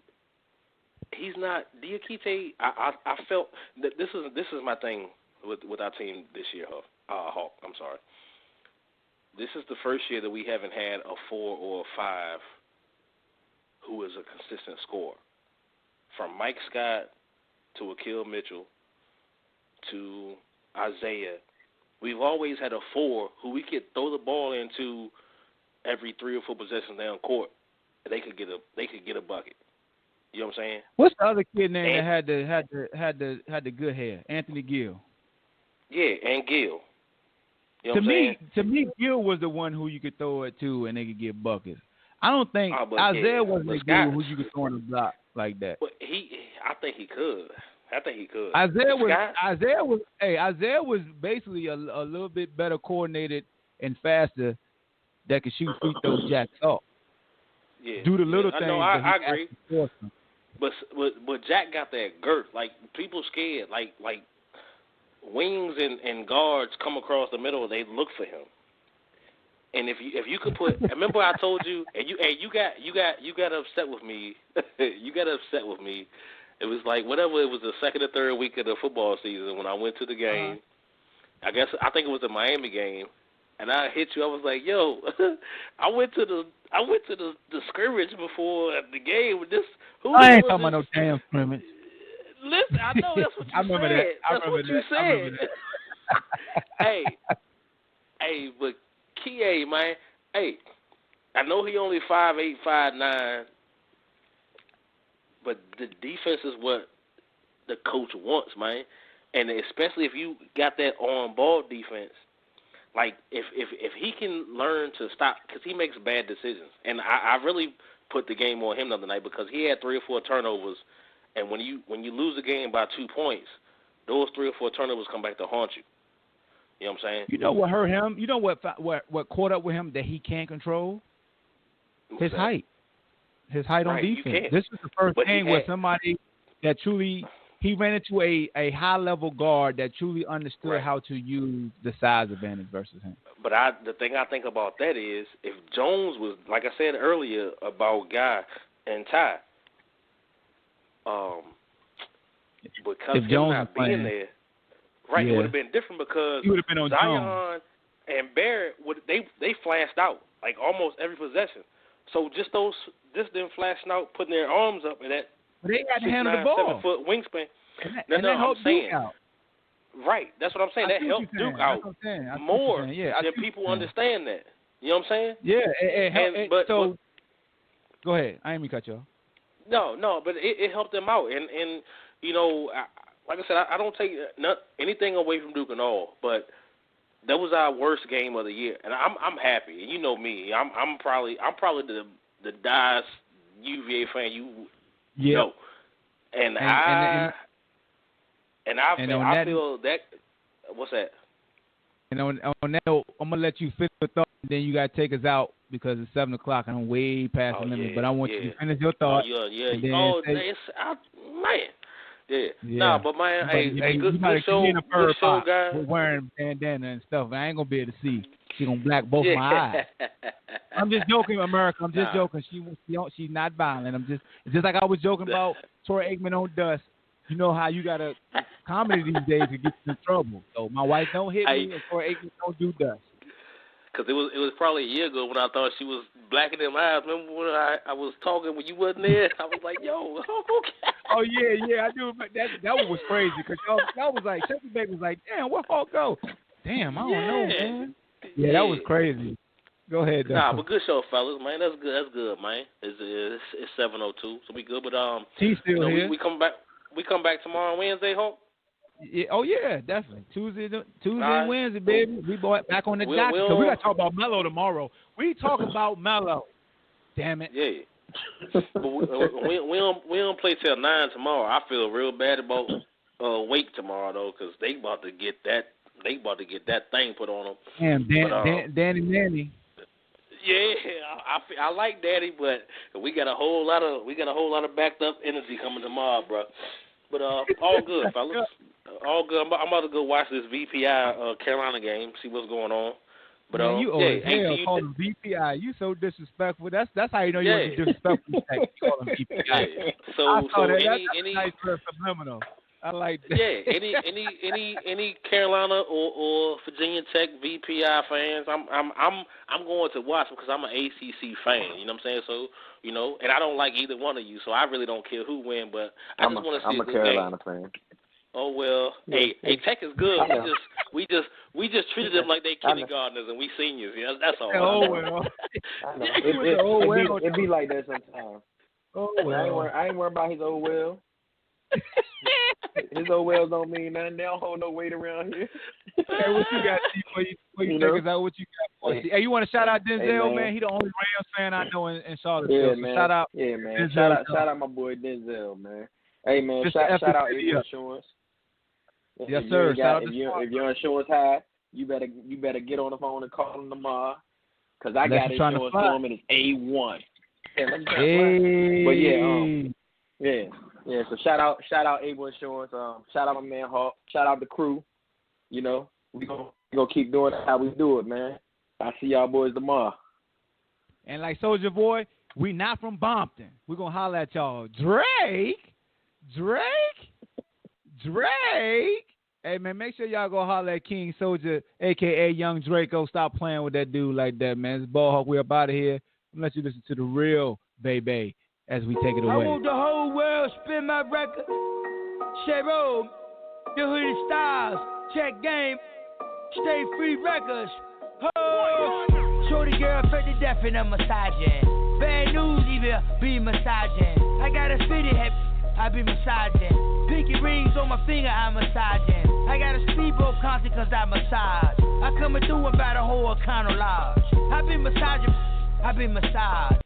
he's not Diakite. I felt that this is my thing with our team this year, Hawk. I'm sorry. This is the first year that we haven't had a 4 or a 5 who is a consistent scorer. From Mike Scott to Akil Mitchell to Isaiah, we've always had a 4 who we could throw the ball into every 3 or 4 possessions down court, and they could get a bucket. You know what I'm saying? What's the other kid name that had the good hair? Anthony Gill. Yeah, and Gill. You know what I'm saying? To me, Gill was the one who you could throw it to and they could get buckets. I don't think Isaiah wasn't the dude who you could throw in the block like that. But I think he could. Isaiah was basically a little bit better coordinated and faster that could shoot free throws Jack Saw. Yeah. Do the little things. No, I agree. But Jack got that girth. Like, people scared. Like wings and guards come across the middle, they look for him. And if you could put, remember I told you, and you got upset with me. You got upset with me. It was like whatever. It was the 2nd or 3rd week of the football season when I went to the game. I think it was the Miami game, and I hit you. I was like, "Yo, I went to the scrimmage before the game with this." I ain't talking about no damn scrimmage. Listen, I know that's what you said. That's what you said. Hey, but Kie, man, hey, I know he only 5'8", 5'9", but the defense is what the coach wants, man. And especially if you got that on-ball defense, like if he can learn to stop, because he makes bad decisions. And I really put the game on him the other night because he had 3 or 4 turnovers. And when you lose the game by 2 points, those 3 or 4 turnovers come back to haunt you. You know what I'm saying? You know what hurt him? You know what caught up with him that he can't control? His height. His height on defense. This is the first game where somebody that truly he ran into a high level guard that truly understood how to use the size advantage versus him. But the thing I think about that is if Jones was, like I said earlier about Guy and Ty, because if him Jones not being there, it would have been different because he would have been on Zion Jones. and Barrett they flashed out like almost every possession. So just them flashing out, putting their arms up, and that they had to handle the ball. 7-foot wingspan. And that helped Duke out. Right, that's what I'm saying. That helped Duke out more than people understand that. You know what I'm saying? Yeah. So go ahead. I ain't mean to cut you off. No, but it helped them out, and you know, like I said, I don't take anything away from Duke and all, but that was our worst game of the year, and I'm happy. You know me, I'm probably the diest UVA fan you know, and I feel that. What's that? And on that note, I'm gonna let you finish your thought, and then you gotta take us out because it's 7 o'clock and I'm way past the limit. But I want you to finish your thought. Nah, but man, good show, guys. We're wearing bandana and stuff. I ain't gonna be able to see. She gonna black both my eyes. I'm just joking, America. I'm just joking. She's not violent. It's just like I was joking about Troy Aikman on Dust. You know how you gotta comedy these days to get you in trouble. So my wife don't hit me, and Troy Aikman don't do Dust. Because it was probably a year ago when I thought she was blacking them eyes. Remember when I was talking when you wasn't there? I was like, yo, okay. Oh, yeah, I do. That one was crazy because y'all was like, Chucky Baby was like, damn, where Hulk go? Damn, I don't know, man. Yeah, that was crazy. Go ahead, Dustin. Nah, but good show, fellas, man. That's good, man. It's 7:02, so we good. But He's still here. We come back tomorrow on Wednesday, Hulk. Yeah, oh yeah, definitely. Tuesday and Wednesday, baby. We back on the dock. So we got to talk about Melo tomorrow. We talk about Melo. Damn it. Yeah. But we don't play till 9 tomorrow. I feel real bad about Wake tomorrow though, because they about to get that thing put on them. Damn, Danny. Yeah, I like Daddy, but we got a whole lot of backed up energy coming tomorrow, bro. But all good, fellas. All good. I'm about to go watch this VPI Carolina game, see what's going on. But man, you call him VPI. You so disrespectful. That's how you know you're disrespectful. You call him VPI. Yeah. So any nice word, subliminal. I like that. Yeah, any Carolina or Virginia Tech VPI fans, I'm going to watch them because I'm an ACC fan. You know what I'm saying? So and I don't like either one of you, so I really don't care who win. But I just want to see a good Carolina game. fan. Oh well, hey, Tech is good. We just treated them like they kindergartners and we seniors. Yeah, that's all. Oh well. It be like that sometimes. Oh well. I ain't worried about his old well. His old wells don't mean nothing. They don't hold no weight around here. Hey, what you got before you take us out? What you got? Hey, you want to shout out Denzel, man? He the only Rams fan I know in Charlottesville. Yeah, man. Shout out. Yeah, man. Shout out my boy Denzel, man. Hey, man. Shout out Able Insurance. Yes, sir. If your insurance high, you better get on the phone and call them tomorrow. Because I got insurance for him and it's A1. Yeah, but yeah, so shout out Able Insurance. Shout out my man Hawk. Shout out the crew. We gonna keep doing it how we do it, man. I'll see y'all boys tomorrow. And like Soldier Boy, we not from Bompton. We're gonna holler at y'all. Drake. Hey man, make sure y'all go holler at King Soldier, aka Young Draco. Stop playing with that dude like that, man. It's Ball Hawk. We up out of here. I'm gonna let you listen to the real baby as we take it away. I want the whole world spin my record. Shero, the hooded styles, check game, stay free records. Oh, shorty girl fed to death and I'm massaging. Bad news even be massaging. I got a city hip, I be massaging. Pinky rings on my finger, I'm massaging. I got a speedboat concert cause I massage. I coming through and buy the whole Econo Lodge. I be massaging, I be massaged.